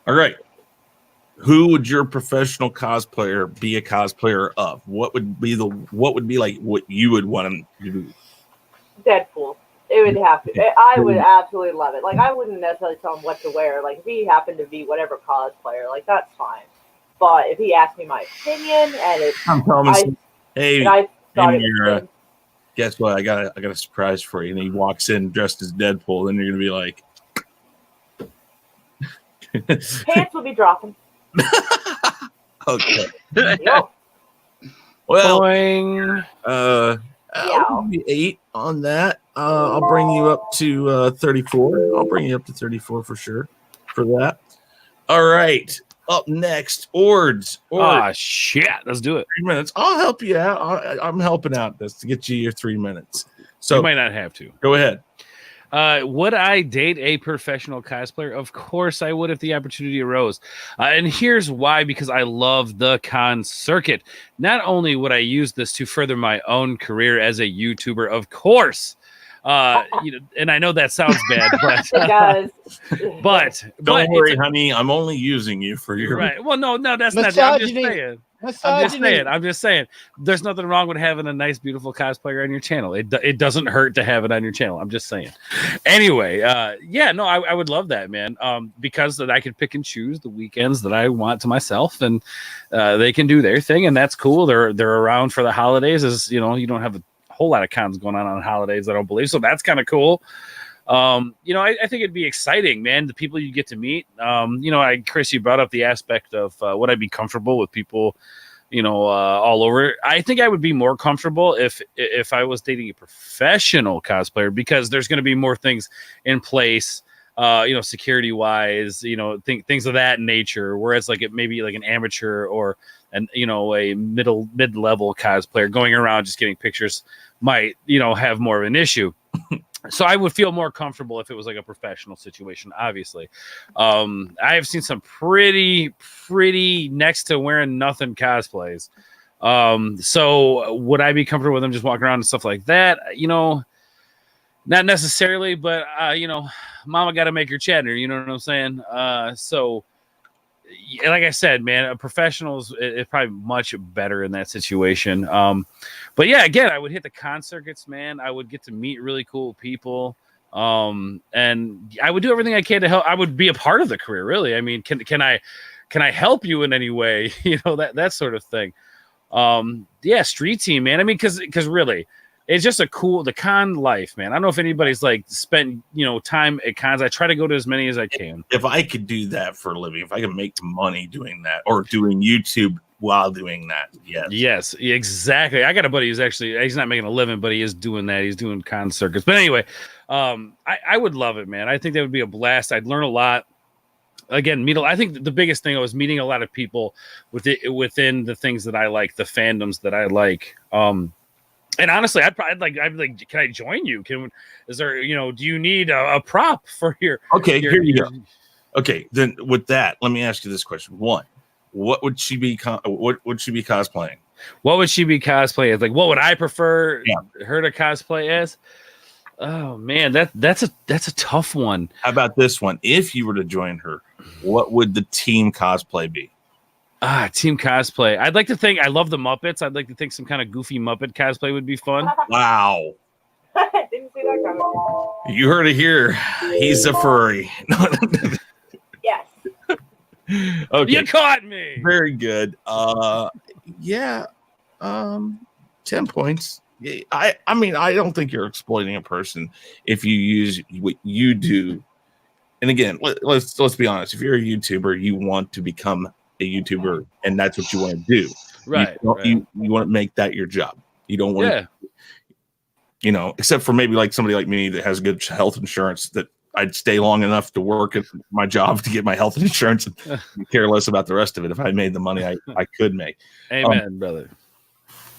All right. Who would your professional cosplayer be a cosplayer of? What would be like what you would want him to do? Deadpool. It would have to. I would absolutely love it. Like, I wouldn't necessarily tell him what to wear. Like, if he happened to be whatever cosplayer, like, that's fine. But if he asked me my opinion, and Moira, guess what? I got a surprise for you. And he walks in dressed as Deadpool, then you're gonna be like, pants would be dropping. Okay. Yep. Well, Boing. I'll give you 8 on that. I'll bring you up to 34. I'll bring you up to 34 for sure for that. All right. Up next, Ords. Shit. Let's do it. 3 minutes. I'll help you out. I'm helping out this to get you your 3 minutes. So you might not have to. Go ahead. Would I date a professional cosplayer? Of course I would if the opportunity arose. And here's why, because I love the con circuit. Not only would I use this to further my own career as a YouTuber, of course. And I know that sounds bad, but it does. But don't worry, honey. I'm only using you for your right. Well, no, that's not. I'm just saying. I'm just saying. There's nothing wrong with having a nice, beautiful cosplayer on your channel. It doesn't hurt to have it on your channel. I'm just saying. Anyway, I would love that, man. Because that I could pick and choose the weekends that I want to myself, and they can do their thing, and that's cool. They're around for the holidays, as you know. You don't have a whole lot of cons going on holidays, I don't believe, so that's kind of cool. I think it'd be exciting, man. The people you get to meet. Chris, you brought up the aspect of would I be comfortable with people, all over. I think I would be more comfortable if I was dating a professional cosplayer, because there's going to be more things in place, security wise, things of that nature. Whereas like it maybe like an amateur or a mid-level cosplayer going around just getting pictures might, have more of an issue. So I would feel more comfortable if it was like a professional situation, obviously. I have seen some pretty next to wearing nothing cosplays. So would I be comfortable with them just walking around and stuff like that? Not necessarily, but, mama got to make her cheddar. You know what I'm saying? So like I said, man, a professional is probably much better in that situation. But yeah, again, I would hit the con circuits, man. I would get to meet really cool people. And I would do everything I can to help. I would be a part of the career, really. I mean, can I help you in any way? That sort of thing. Street team, man. I mean, because really, it's just the con life, man. I don't know if anybody's like spent, time at cons. I try to go to as many as I can. If I could do that for a living, if I could make money doing that or doing YouTube while doing that. Yes, exactly. I got a buddy who's he's not making a living, but he is doing that. He's doing con circuits. But anyway, I would love it, man. I think that would be a blast. I'd learn a lot. Again, I think the biggest thing was meeting a lot of people within the things that I like, the fandoms that I like. And honestly, I'd like, can I join you? Is there, do you need a prop for your? Okay, here you go. Okay, then with that, let me ask you this question. One, what would she be? What would she be cosplaying? What would she be cosplaying as? Like, what would I prefer her to cosplay as? Oh man, that's a tough one. How about this one? If you were to join her, what would the team cosplay be? Team cosplay. I'd like to think I love the Muppets. I'd like to think some kind of goofy Muppet cosplay would be fun. Wow. Didn't see that coming. You heard it here. He's a furry. Yes. Okay. You caught me. Very good. 10 points. I mean, I don't think you're exploiting a person if you use what you do. And again, let's be honest. If you're a YouTuber, you want to become a YouTuber, and that's what you want to do. Right. You want to make that your job. You don't want to, except for maybe like somebody like me that has good health insurance, that I'd stay long enough to work at my job to get my health insurance and care less about the rest of it if I made the money I could make. Amen, brother.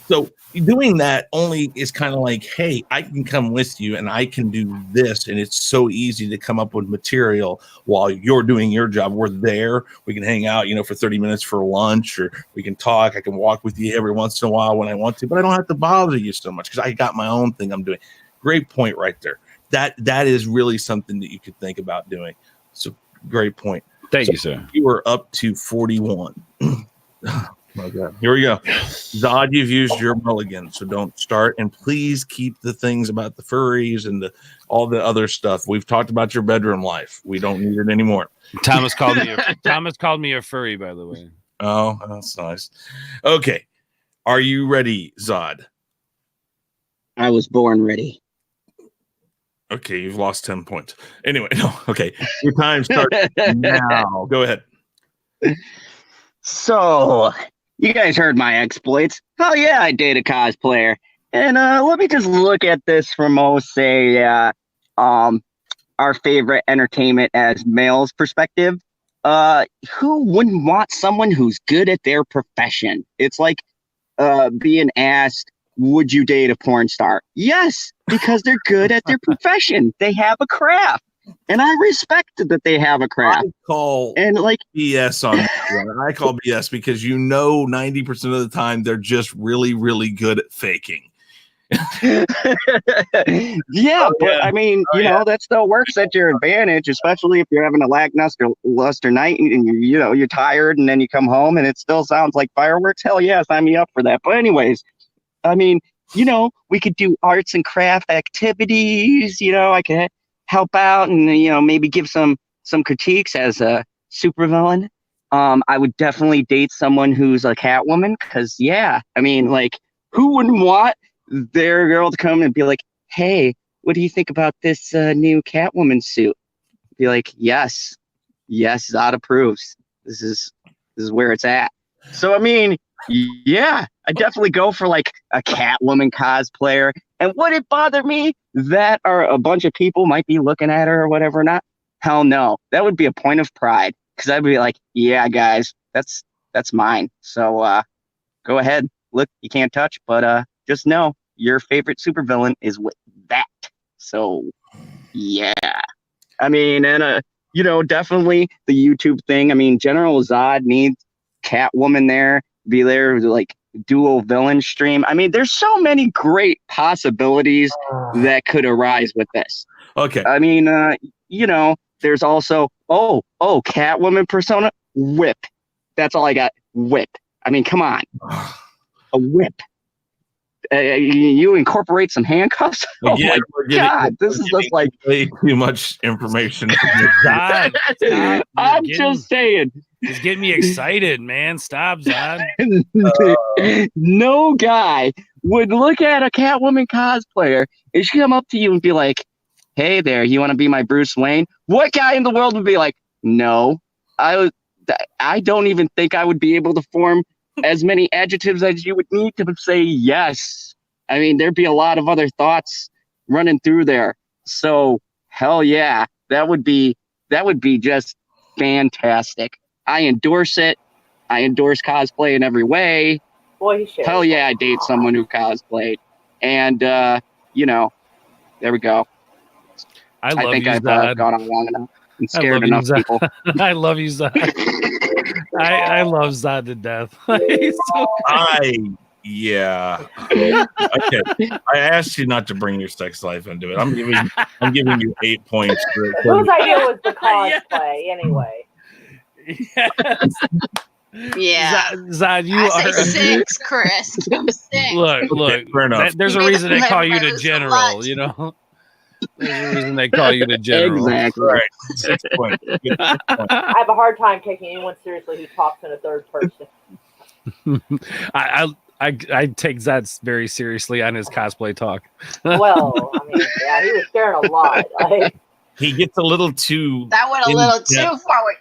So doing that only is kind of like, hey, I can come with you and I can do this. And it's so easy to come up with material while you're doing your job. We're there. We can hang out, for 30 minutes for lunch, or we can talk. I can walk with you every once in a while when I want to, but I don't have to bother you so much because I got my own thing I'm doing. Great point right there. That is really something that you could think about doing. So great point. Thank you, sir. You were up to 41. My God. Here we go. Zod, you've used your mulligan, so don't start. And please keep the things about the furries and all the other stuff. We've talked about your bedroom life. We don't need it anymore. Thomas called me a furry, by the way. Oh, that's nice. Okay. Are you ready, Zod? I was born ready. Okay, you've lost 10 points. Anyway, no. Okay. Your time starts now. Go ahead. So, you guys heard my exploits. Oh yeah, I date a cosplayer. And let me just look at this from, say, our favorite entertainment as males perspective. Who wouldn't want someone who's good at their profession? It's like being asked, would you date a porn star? Yes, because they're good at their profession. They have a craft. And I respect that they have a craft. I call BS on that. I call BS because 90% of the time they're just really, really good at faking. But I mean, that still works at your advantage, especially if you're having a lackluster night and you're tired, and then you come home and it still sounds like fireworks. Hell yeah, sign me up for that. But anyways, I mean, we could do arts and craft activities. I could help out and maybe give some critiques as a supervillain. I would definitely date someone who's a Catwoman, because I mean, like, who wouldn't want their girl to come and be like, hey, what do you think about this new Catwoman suit? Be like, yes, Zod approves. This is where it's at. So I mean, I definitely go for like a Catwoman cosplayer. And would it bother me that a bunch of people might be looking at her or whatever or not? Hell no. That would be a point of pride, because I'd be like, yeah, guys, that's mine. So go ahead. Look, you can't touch, but just know your favorite supervillain is with that. So yeah. I mean, and definitely the YouTube thing. I mean, General Zod needs Catwoman there, be there to like dual villain stream. I mean, there's so many great possibilities that could arise with this. Okay. I mean, there's also Catwoman persona, whip. That's all I got. Whip. I mean, come on, a whip. You incorporate some handcuffs. Oh my God, this is just like way too much information. God, I'm just saying. It's getting me excited, man. Stop, Zod. No guy would look at a Catwoman cosplayer and she come up to you and be like, hey there, you want to be my Bruce Wayne? What guy in the world would be like, no, I don't even think I would be able to form as many adjectives as you would need to say yes. I mean, there'd be a lot of other thoughts running through there. So hell yeah, that would be just fantastic. I endorse it. I endorse cosplay in every way. Boy, he shares. Hell yeah, I date someone who cosplayed. And you know, there we go. I love think you, I've Zod. gone on long enough and I scared love you, enough Zod. people. I love you, Zod. I love Zod to death. He's so Yeah. Okay. I asked you not to bring your sex life into it. I'm giving you 8 points. Whose idea was the cosplay anyway? yes. Yeah. Zod, you I are say 6, Chris. I'm 6. look. Fair enough. There's a You made reason they the call you play the lose a general. lot. You know, there's a reason they call you the general. Exactly. All right. 6 points. Good. I have a hard time taking anyone seriously who talks in a third person. I take Zod very seriously on his cosplay talk. Well, I mean, yeah, he was sharing a lot. Like, He gets a little too. That went a in little depth. too forward.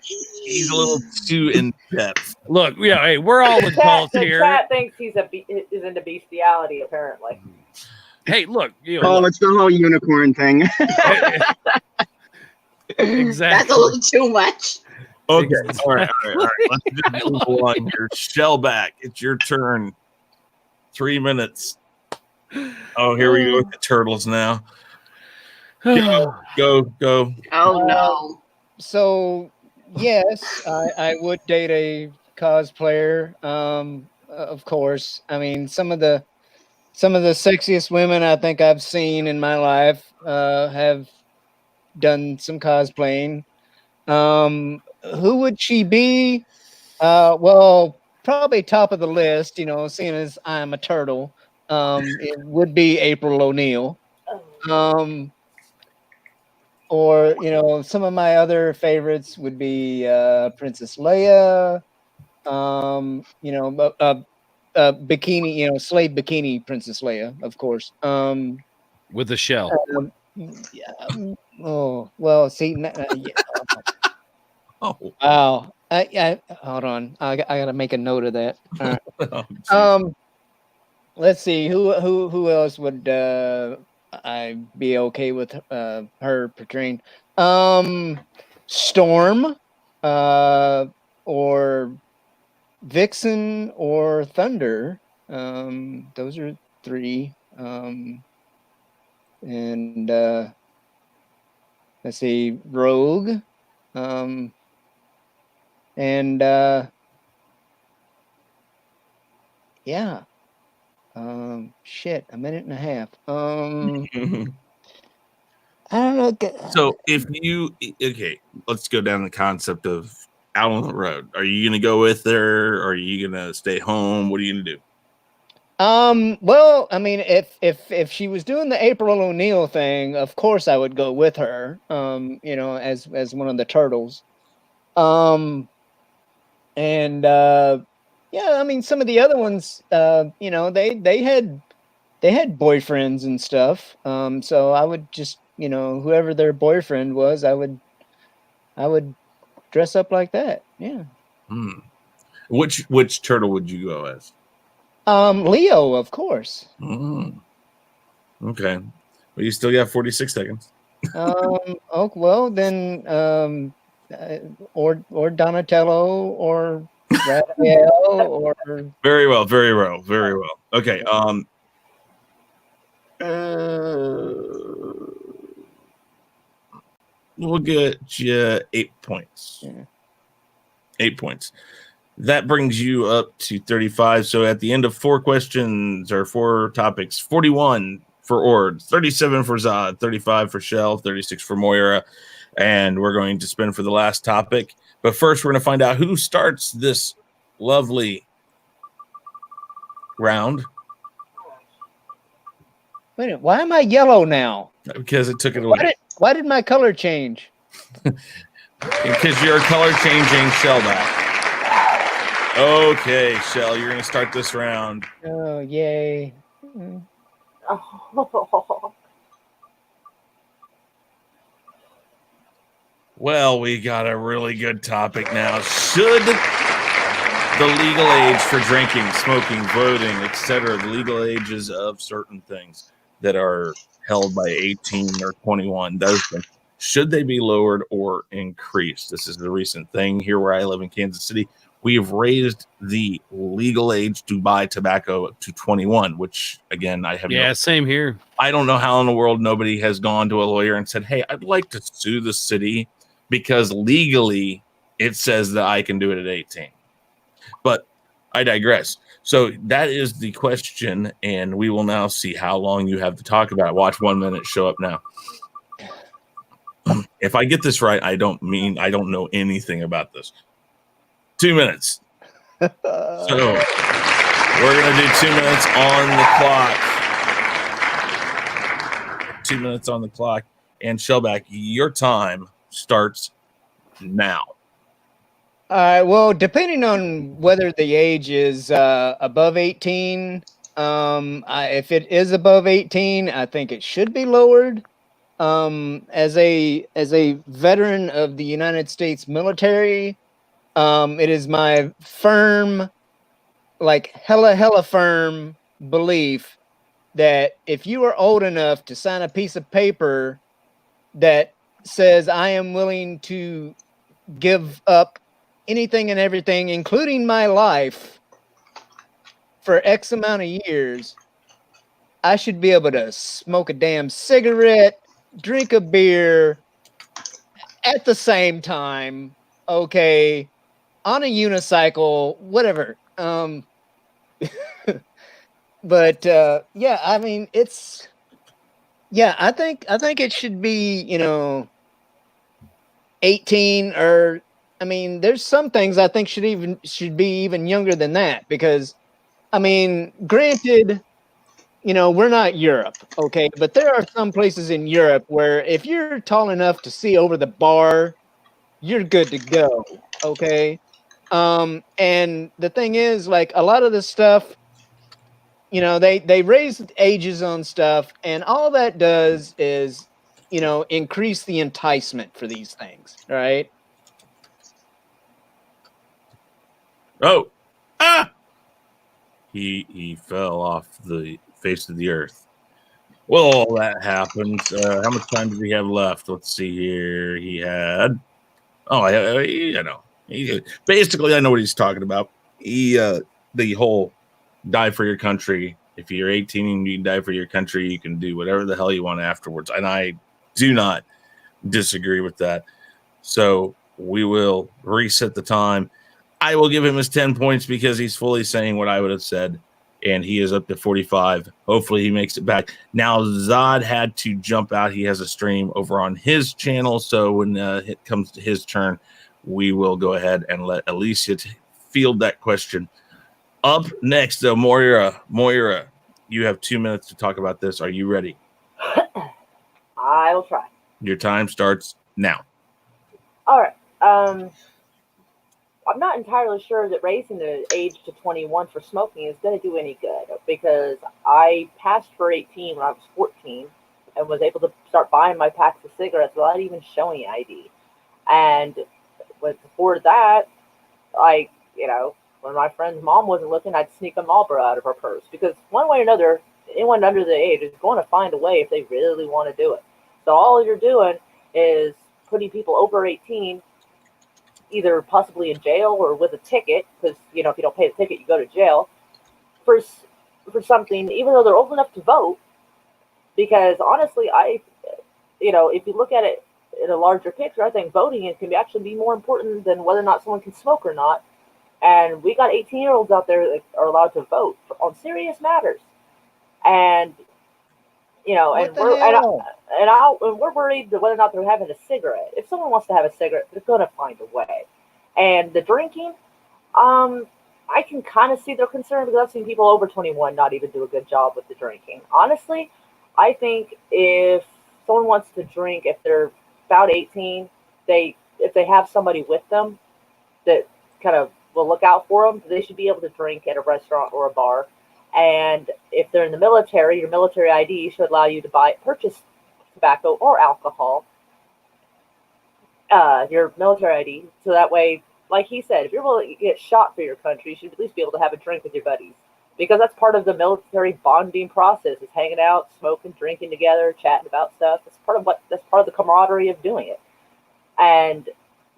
He's a little too in depth. Look, yeah, hey, we're all adults the here. chat thinks he's is into bestiality, apparently. Hey, look, you know, Oh, it's the whole unicorn thing. exactly. That's a little too much. Okay. All right. Let's just move on here. Shellback, it's your turn. 3 minutes. Oh, here we go with the turtles now. Go. Oh no. So yes, I would date a cosplayer. Of course. I mean, some of the sexiest women I think I've seen in my life have done some cosplaying. Who would she be? Well, probably top of the list, you know, seeing as I'm a turtle. It would be April O'Neil. Or, you know, some of my other favorites would be Princess Leia, you know, bikini, you know, slave bikini Princess Leia, of course. With the shell. Yeah, oh, well, see, yeah. Oh. Wow. I hold on. I got to make a note of that. All right. Oh, Let's see. Who else would I be okay with her portraying? Storm, or Vixen or Thunder. Those are 3. And let's see, Rogue. And yeah. Shit, a minute and a half. I don't know. So if you let's go down the concept of out on the road. Are you gonna go with her? Or are you gonna stay home? What are you gonna do? Well, I mean, if she was doing the April O'Neil thing, of course I would go with her. You know, as one of the turtles. And yeah, I mean, some of the other ones, you know, they had boyfriends and stuff. So I would just, you know, whoever their boyfriend was, I would dress up like that. Yeah. Which turtle would you go as? Leo, of course. Okay. Well, you still got 46 seconds. Oh well, then or Donatello or Raphael or Very well. Okay. We'll get you 8 points. Yeah. 8 points. That brings you up to 35. So at the end of 4 questions or 4 topics, 41 for Ords, 37 for Zod, 35 for Shell, 36 for Moira. And we're going to spin for the last topic. But first, we're going to find out who starts this lovely round. Wait a minute, why am I yellow now? Because it took it away. Why did my color change? Because you're color changing Shellback. Okay, Shell, you're going to start this round. Oh, yay. Oh. Well, we got a really good topic now. Should the legal age for drinking, smoking, voting, etc. The legal ages of certain things that are held by 18 or 21. Those things. Should they be lowered or increased? This is the recent thing here where I live in Kansas City. We have raised the legal age to buy tobacco to 21, which again, I have same here. I don't know how in the world nobody has gone to a lawyer and said, hey, I'd like to sue the city because legally it says that I can do it at 18. But I digress. So that is the question, and we will now see how long you have to talk about it. Watch 1 minute show up now. If I get this right, I don't know anything about this. 2 minutes. So we're going to do 2 minutes on the clock. 2 minutes on the clock. And Shellback, your time starts now. Well, depending on whether the age is above 18, if it is above 18, I think it should be lowered. As a veteran of the United States military, it is my firm, like hella firm belief that if you are old enough to sign a piece of paper that says I am willing to give up anything and everything, including my life, for X amount of years, I should be able to smoke a damn cigarette, drink a beer at the same time, okay, on a unicycle, whatever. But yeah, I mean, I think it should be, 18 or, I mean, there's some things I think should be even younger than that, because, I mean, granted, we're not Europe, okay, but there are some places in Europe where if you're tall enough to see over the bar, you're good to go, okay? And the thing is, like, a lot of this stuff, they raise ages on stuff, and all that does is, increase the enticement for these things, right? Oh, he fell off the face of the earth. Well, all that happened. How much time did he have left? Let's see here. He had. Basically, I know what he's talking about. The whole die for your country. If you're 18 and you can die for your country, you can do whatever the hell you want afterwards. And I do not disagree with that. So we will reset the time. I will give him his 10 points because he's fully saying what I would have said, and he is up to 45. Hopefully he makes it back. Now, Zod had to jump out. He has a stream over on his channel, so when it comes to his turn, we will go ahead and let Alysia field that question. Up next, though, Moira, you have 2 minutes to talk about this. Are you ready? I will try. Your time starts now. All right. I'm not entirely sure that raising the age to 21 for smoking is going to do any good, because I passed for 18 when I was 14 and was able to start buying my packs of cigarettes without even showing ID. And before that, when my friend's mom wasn't looking, I'd sneak a Marlboro out of her purse, because one way or another, anyone under the age is going to find a way if they really want to do it. So all you're doing is putting people over 18 either possibly in jail or with a ticket, because if you don't pay the ticket, you go to jail for something, even though they're old enough to vote. Because honestly, if you look at it in a larger picture, I think voting can actually be more important than whether or not someone can smoke or not. And we got 18-year-olds out there that are allowed to vote on serious matters, and we're worried that whether or not they're having a cigarette. If someone wants to have a cigarette, they're going to find a way. And the drinking, I can kind of see their concern, because I've seen people over 21 not even do a good job with the drinking. Honestly, I think if someone wants to drink, if they're about 18, if they have somebody with them that kind of will look out for them, they should be able to drink at a restaurant or a bar. And if they're in the military, your military ID should allow you to purchase tobacco or alcohol, your military ID. So that way, like he said, if you're willing to get shot for your country, you should at least be able to have a drink with your buddies. Because that's part of the military bonding process, is hanging out, smoking, drinking together, chatting about stuff. That's part of the camaraderie of doing it. And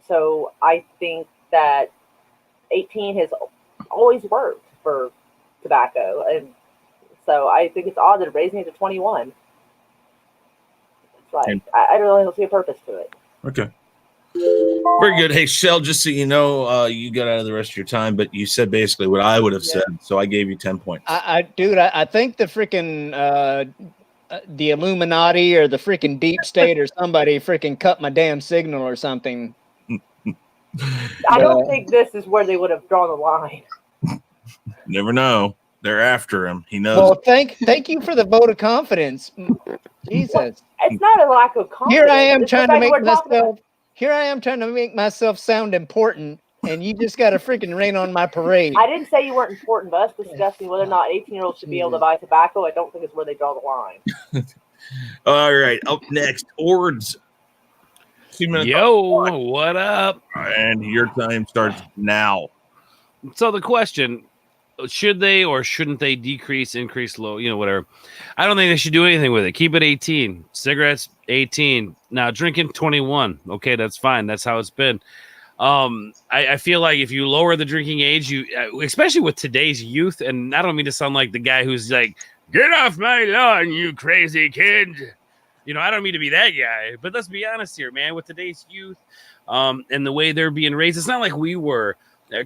so I think that 18 has always worked for tobacco. And so I think it's odd that raising it to 21. It's like, I don't really see a purpose to it. Okay. Very good. Hey, Shell, just so you know, you got out of the rest of your time, but you said basically what I would have said, so I gave you 10 points. Dude, I think the freaking the Illuminati or the freaking deep state or somebody freaking cut my damn signal or something. I don't think this is where they would have drawn the line. Never know. They're after him. He knows. Well, thank you for the vote of confidence. Jesus. Well, it's not a lack of confidence. Here I am It's trying the to fact make we're talking myself. Here I am trying to make myself sound important, and you just got to freaking rain on my parade. I didn't say you weren't important, but us discussing whether or not 18-year-olds should be able to buy tobacco, I don't think is where they draw the line. All right. Up next, Ords. 2 minutes. Yo, what up? And your time starts now. So the question, should they or shouldn't they decrease, increase, low, whatever. I don't think they should do anything with it. Keep it 18. Cigarettes, 18. Now drinking, 21. Okay, that's fine. That's how it's been. I feel like if you lower the drinking age, you especially with today's youth, and I don't mean to sound like the guy who's like, get off my lawn, you crazy kid. I don't mean to be that guy, but let's be honest here, man. With today's youth, and the way they're being raised, it's not like we were.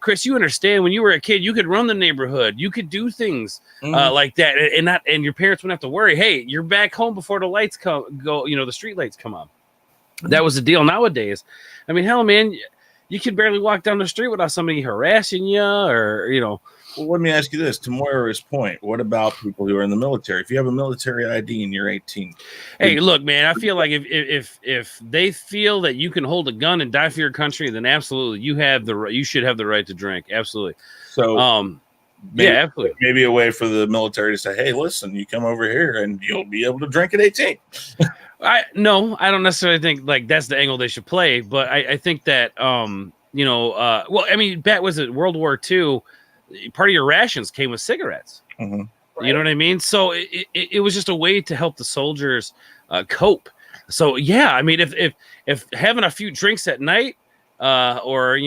Chris, you understand when you were a kid, you could run the neighborhood, you could do things like that, and your parents wouldn't have to worry. Hey, you're back home before the lights go. The street lights come on. That was the deal. Nowadays, I mean, hell, man, you could barely walk down the street without somebody harassing you, or Well, let me ask you this. To Moira's point, what about people who are in the military? If you have a military ID and you're 18, hey, look, man, I feel like if they feel that you can hold a gun and die for your country, then absolutely you should have the right to drink. Absolutely. So, absolutely. Maybe a way for the military to say, hey, listen, you come over here and you'll be able to drink at 18. I don't necessarily think like that's the angle they should play, but I think that well, I mean, back was it World War II? Part of your rations came with cigarettes. Mm-hmm. Right. You know what I mean? So it was just a way to help the soldiers cope. So yeah, I mean, if having a few drinks at night, or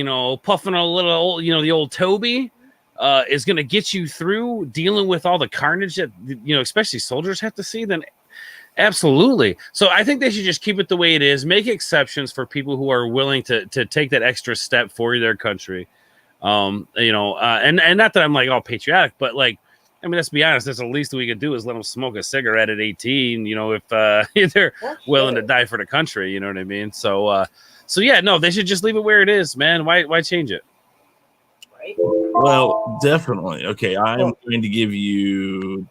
puffing a little old, the old Toby, is going to get you through dealing with all the carnage that especially soldiers have to see, then absolutely. So I think they should just keep it the way it is. Make exceptions for people who are willing to take that extra step for their country. And not that I'm like all patriotic, but like, I mean, let's be honest, that's the least we could do is let them smoke a cigarette at 18, if they're willing to die for the country, you know what I mean? So yeah, no, they should just leave it where it is, man. Why change it? Right. Well, definitely. Okay, I'm going to give you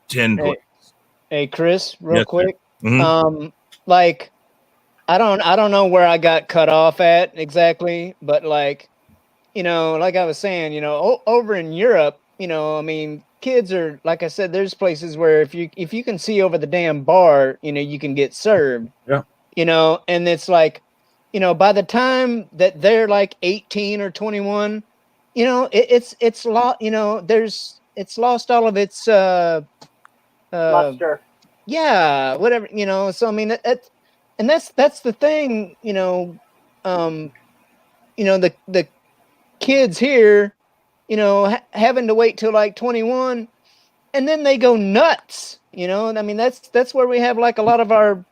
10 points. Hey, Chris, real quick. Mm-hmm. Like, I don't know where I got cut off at exactly, but like, like I was saying, over in Europe, I mean, kids are, like I said, there's places where if you can see over the damn bar, you can get served. Yeah. And it's like, by the time that they're like 18 or 21, it's lost, it's lost all of its Luster. Yeah, whatever, so I mean that's the thing, the kids here, having to wait till like 21 and then they go nuts, I mean, that's where we have like a lot of our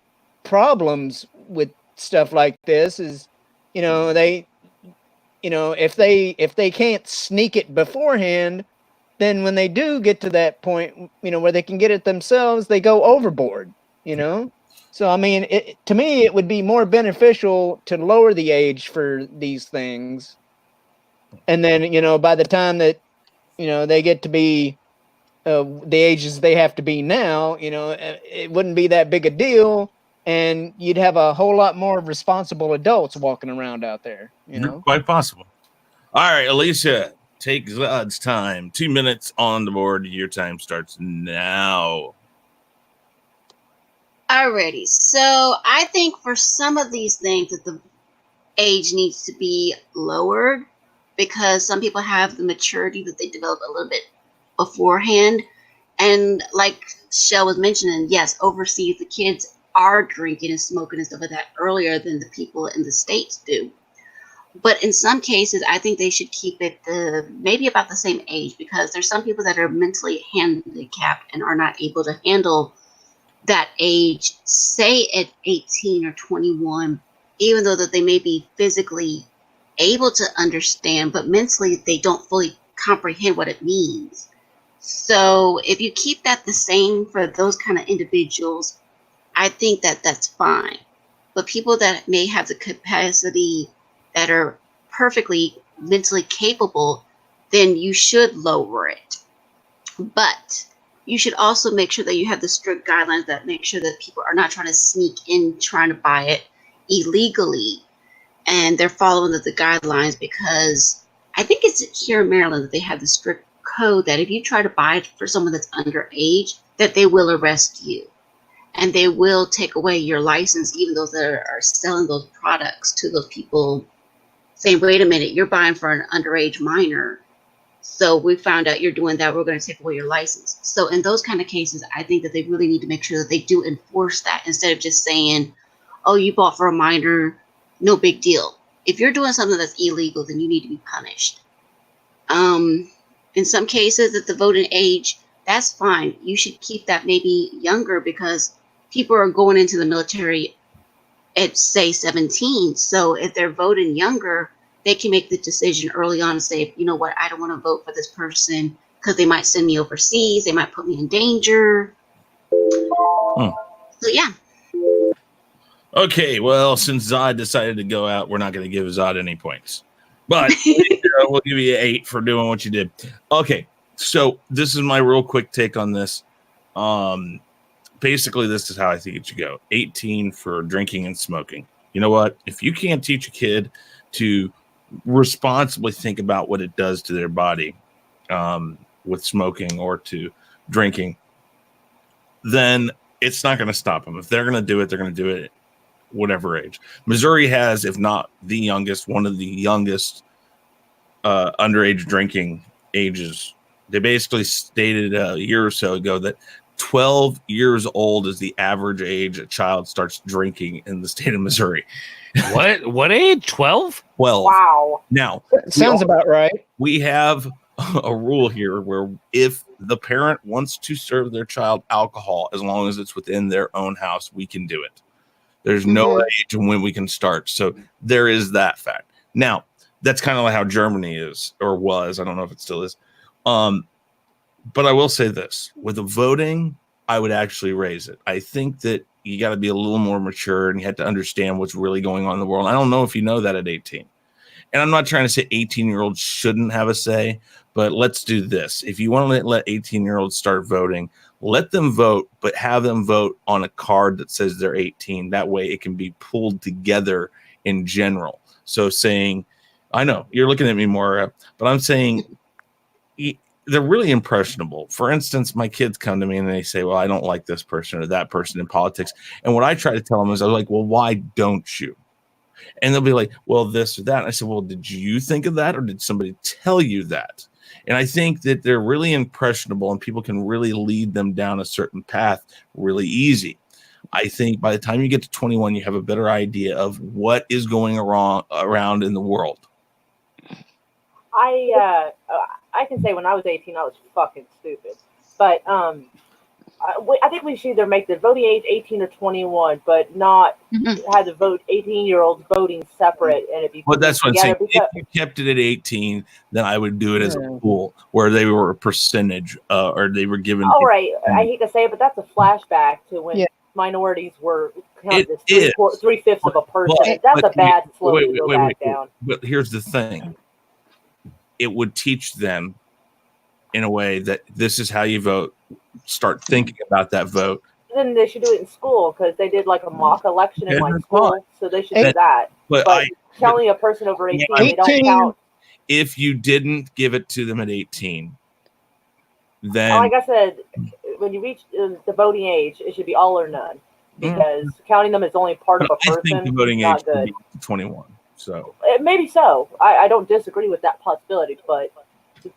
problems with stuff like this is, they, if they can't sneak it beforehand, then when they do get to that point, where they can get it themselves, they go overboard, So, I mean, to me, it would be more beneficial to lower the age for these things. And then, by the time that, they get to be the ages they have to be now, it wouldn't be that big a deal. And you'd have a whole lot more responsible adults walking around out there, Quite possible. All right, Alysia, take Zod's time. 2 minutes on the board. Your time starts now. Alrighty, so I think for some of these things that the age needs to be lowered. because some people have the maturity that they develop a little bit beforehand. And like Shell was mentioning, yes, overseas the kids are drinking and smoking and stuff like that earlier than the people in the States do. But in some cases, I think they should keep it maybe about the same age, because there's some people that are mentally handicapped and are not able to handle that age, say at 18 or 21, even though that they may be physically able to understand, but mentally they don't fully comprehend what it means. So if you keep that the same for those kind of individuals, I think that that's fine. But people that may have the capacity, that are perfectly mentally capable, then you should lower it. But you should also make sure that you have the strict guidelines that make sure that people are not trying to sneak in, trying to buy it illegally, and they're following the guidelines, because I think it's here in Maryland that they have the strict code that if you try to buy it for someone that's underage, that they will arrest you and they will take away your license, even those that are selling those products to those people, saying, wait a minute, you're buying for an underage minor, so we found out you're doing that, we're going to take away your license. So in those kind of cases, I think that they really need to make sure that they do enforce that, instead of just saying, oh, you bought for a minor, no big deal. If you're doing something that's illegal, then you need to be punished. In some cases, at the voting age, that's fine. You should keep that maybe younger, because people are going into the military at, say, 17. So if they're voting younger, they can make the decision early on and say, you know what, I don't want to vote for this person because they might send me overseas. They might put me in danger. So, yeah. Okay, well, since Zod decided to go out, we're not going to give Zod any points. But we'll give you 8 for doing what you did. Okay, so this is my real quick take on this. Basically, this is how I think it should go. 18 for drinking and smoking. You know what? If you can't teach a kid to responsibly think about what it does to their body with smoking or to drinking, then it's not going to stop them. If they're going to do it, they're going to do it whatever age. Missouri has, if not the youngest, one of the youngest underage drinking ages. They basically stated a year or so ago that 12 years old is the average age a child starts drinking in the state of Missouri. What age? 12? 12. Wow. Now, Sounds about right. we have a rule here where if the parent wants to serve their child alcohol, as long as it's within their own house, we can do it. There's no age when we can start. So there is that fact. Now, that's kind of like how Germany is or was. I don't know if it still is. But I will say this. With the voting, I would actually raise it. I think that you got to be a little more mature and you have to understand what's really going on in the world. I don't know if you know that at 18. And I'm not trying to say 18-year-olds shouldn't have a say, but let's do this. If you want to let 18-year-olds start voting, let them vote, but have them vote on a card that says they're 18. That way it can be pulled together in general. So saying, I know you're looking at me more, but I'm saying they're really impressionable. For instance, my kids come to me and they say, well, I don't like this person or that person in politics. And what I try to tell them is, I'm like, well, why don't you? And they'll be like, well, this or that. And I said, well, did you think of that or did somebody tell you that? And I think that they're really impressionable and people can really lead them down a certain path really easy. I think by the time you get to 21, you have a better idea of what is going around in the world. I can say when I was 18, I was fucking stupid. But I think we should either make the voting age 18 or 21, but not have the 18-year-olds voting separate. And it'd be well, that's what I'm saying. Because, if you kept it at 18, then I would do it as a pool where they were a percentage or they were given. All right, I hate to say it, but that's a flashback to when minorities were counted as 3/5 of a person. That's a bad slope to go back down. But here's the thing. It would teach them in a way that this is how you vote. Start thinking about that vote. Then they should do it in school because they did like a mock election in my school, so they should do that. But telling a person over 18 they don't count. If you didn't give it to them at 18, then like I said, when you reach the voting age, it should be all or none because counting them as only part of a person. I think the voting age should be 21. So Maybe so. I don't disagree with that possibility, but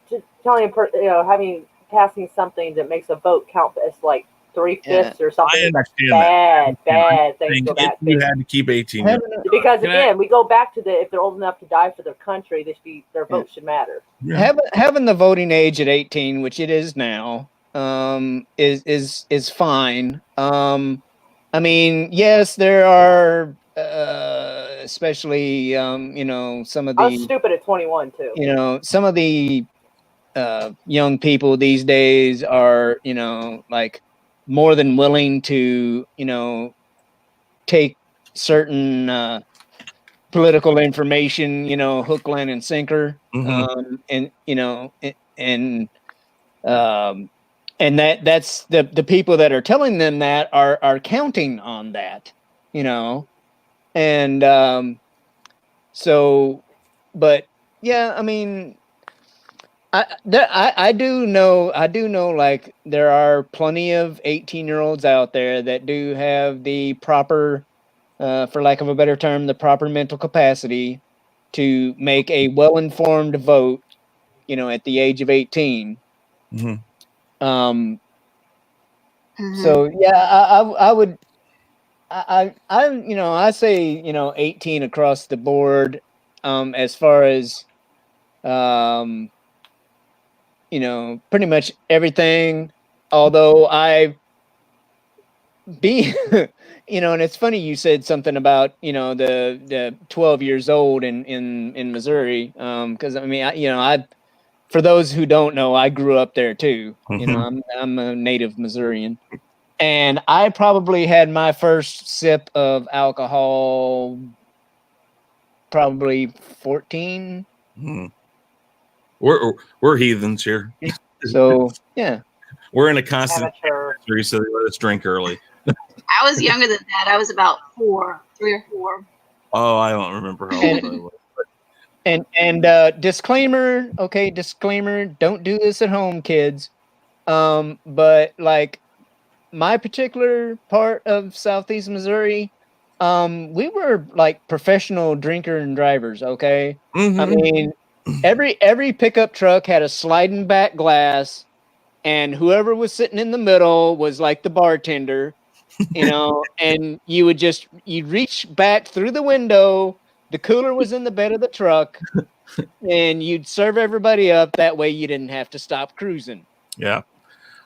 just telling passing something that makes a vote count as like 3/5 or I something. understand Bad things go back you to. had to keep 18. Because Can again, we go back to if they're old enough to die for their country, their vote should matter. Yeah. Having the voting age at 18, which it is now, is fine. I mean, yes, there are especially some of I was the stupid at 21 too. some of the young people these days are like more than willing to take certain political information, hook, line, and sinker, and and that's the people that are telling them that are counting on that, and so, but yeah, I mean, I do know like there are plenty of 18-year-olds out there that do have the proper, for lack of a better term, the proper mental capacity to make a well-informed vote, at the age of 18. So yeah, I would, I say, 18 across the board, as far as, pretty much everything. Although and it's funny you said something about, the 12 years old in Missouri. Because I mean, for those who don't know, I grew up there too. I'm a native Missourian. And I probably had my first sip of alcohol probably 14. We're heathens here. So yeah, we're in a constant Amateur. so they let us drink early. I was younger than that. I was about 3 or 4. Oh, I don't remember how old I was. And disclaimer, don't do this at home, kids. But like my particular part of Southeast Missouri, we were like professional drinker and drivers. Okay. I mean, every pickup truck had a sliding back glass, and whoever was sitting in the middle was like the bartender, and you'd reach back through the window. The cooler was in the bed of the truck, and you'd serve everybody up. That way you didn't have to stop cruising. Yeah.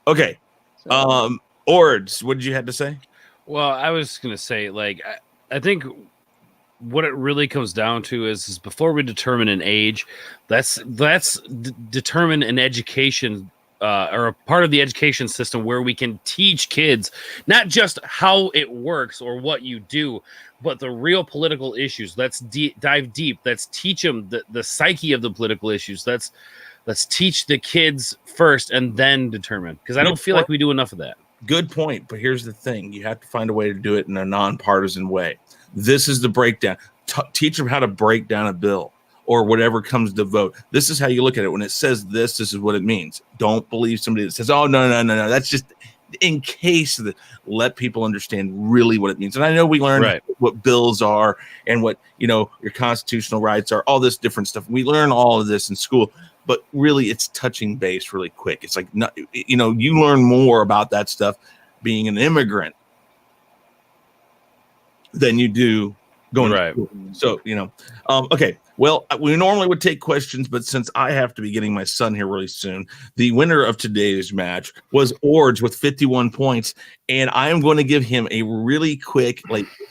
Okay. So, Ords, what did you have to say? Well, I was going to say, like, I think what it really comes down to is before we determine an age, let's determine an education or a part of the education system where we can teach kids not just how it works or what you do, but the real political issues. Let's dive deep. Let's teach them the psyche of the political issues. Let's teach the kids first and then determine, because I don't feel like we do enough of that. Good point. But here's the thing. You have to find a way to do it in a nonpartisan way. This is the breakdown. Teach them how to break down a bill or whatever comes to vote. This is how you look at it. When it says this is what it means. Don't believe somebody that says, oh, no. That's just in case that let people understand really what it means. And I know we learned what bills are and what, your constitutional rights are, all this different stuff. We learn all of this in school. But really, it's touching base really quick. It's like, you learn more about that stuff being an immigrant than you do going to school. So, okay. Well, we normally would take questions, but since I have to be getting my son here really soon, the winner of today's match was Ords with 51 points. And I am going to give him a really quick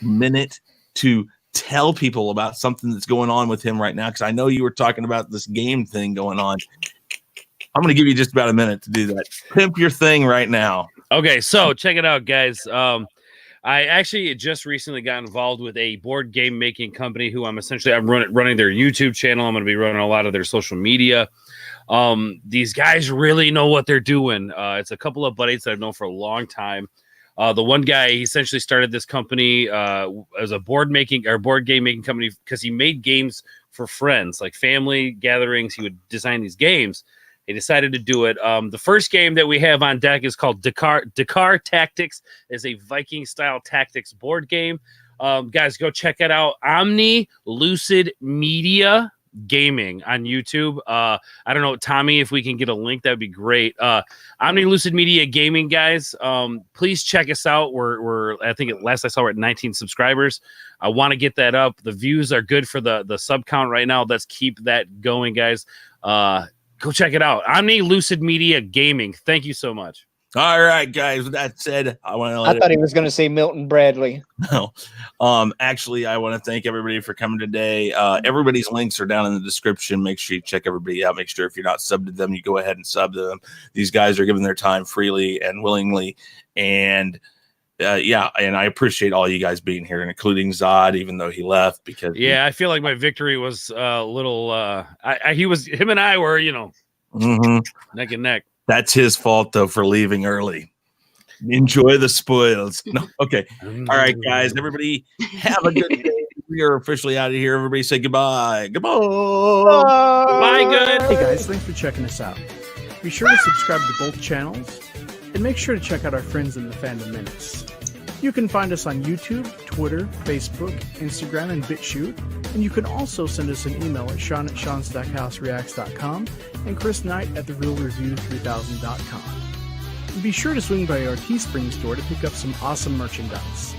minute to tell people about something that's going on with him right now, because I know you were talking about this game thing going on. I'm going to give you just about a minute to do that. Pimp your thing right now. Okay, so check it out, guys. I actually just recently got involved with a board game making company who I'm running their YouTube channel. I'm going to be running a lot of their social media. These guys really know what they're doing. It's a couple of buddies that I've known for a long time. The one guy, he essentially started this company as a board game making company because he made games for friends, like family gatherings. He would design these games. He decided to do it. The first game that we have on deck is called Dakar Tactics. It's a Viking style tactics board game. Guys, go check it out. Omni Lucid Media Gaming on YouTube. I don't know, Tommy, if we can get a link, that'd be great. Omni Lucid Media Gaming, guys. Please check us out. We're I think last I saw we're at 19 subscribers. I want to get that up. The views are good for the sub count right now. Let's keep that going, guys. Go check it out. Omni Lucid Media Gaming. Thank you so much. All right, guys. With that said, I want to. I thought he was going to say Milton Bradley. No, actually, I want to thank everybody for coming today. Everybody's links are down in the description. Make sure you check everybody out. Make sure if you're not subbed to them, you go ahead and sub to them. These guys are giving their time freely and willingly, and yeah, and I appreciate all you guys being here, including Zod, even though he left because I feel like my victory was a little. Him and I were, neck and neck. That's his fault, though, for leaving early. Enjoy the spoils. No, okay. All right, guys. Everybody have a good day. We are officially out of here. Everybody say goodbye. Goodbye. Bye, good. Hey, guys. Thanks for checking us out. Be sure to subscribe to both channels. And make sure to check out our friends in the Fandom Minutes. You can find us on YouTube, Twitter, Facebook, Instagram, and BitChute. And you can also send us an email at sean@seanstackhousereacts.com and chrisknight at therealreview3000.com. And be sure to swing by our Teespring store to pick up some awesome merchandise.